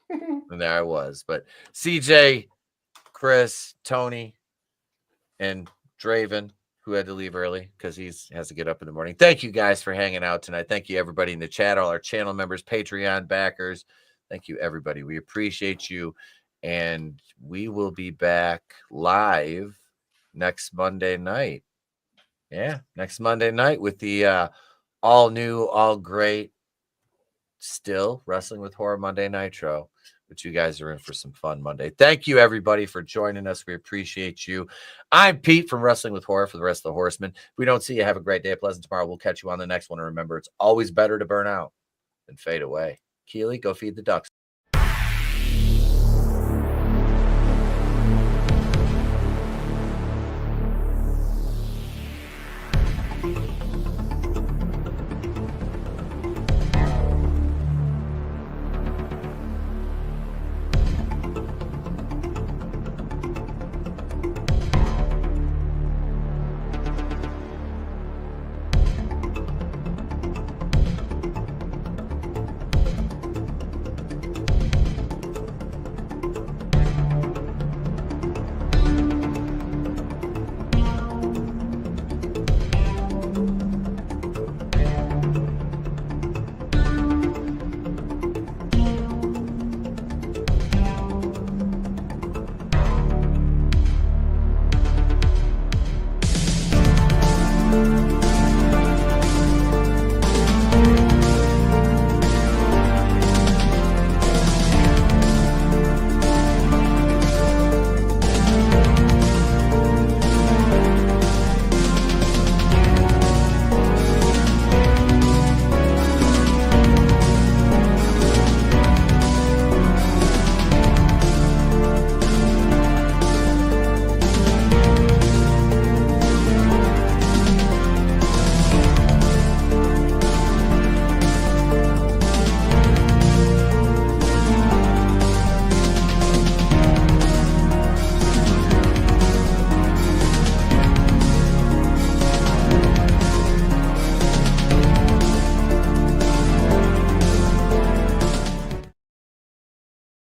And there I was. But CJ, Chris, Tony, and Draven, who had to leave early because he has to get up in the morning. Thank you guys for hanging out tonight. Thank you, everybody in the chat, all our channel members, Patreon backers. Thank you, everybody. We appreciate you. And we will be back live next Monday night. Yeah, next Monday night with the all new, all great, still Wrestling with Horror Monday Nitro. But you guys are in for some fun Monday. Thank you, everybody, for joining us. We appreciate you. I'm Pete from Wrestling with Horror for the rest of the Horsemen. If we don't see you, have a great day. A pleasant tomorrow. We'll catch you on the next one. And remember, it's always better to burn out than fade away. Keely, go feed the ducks.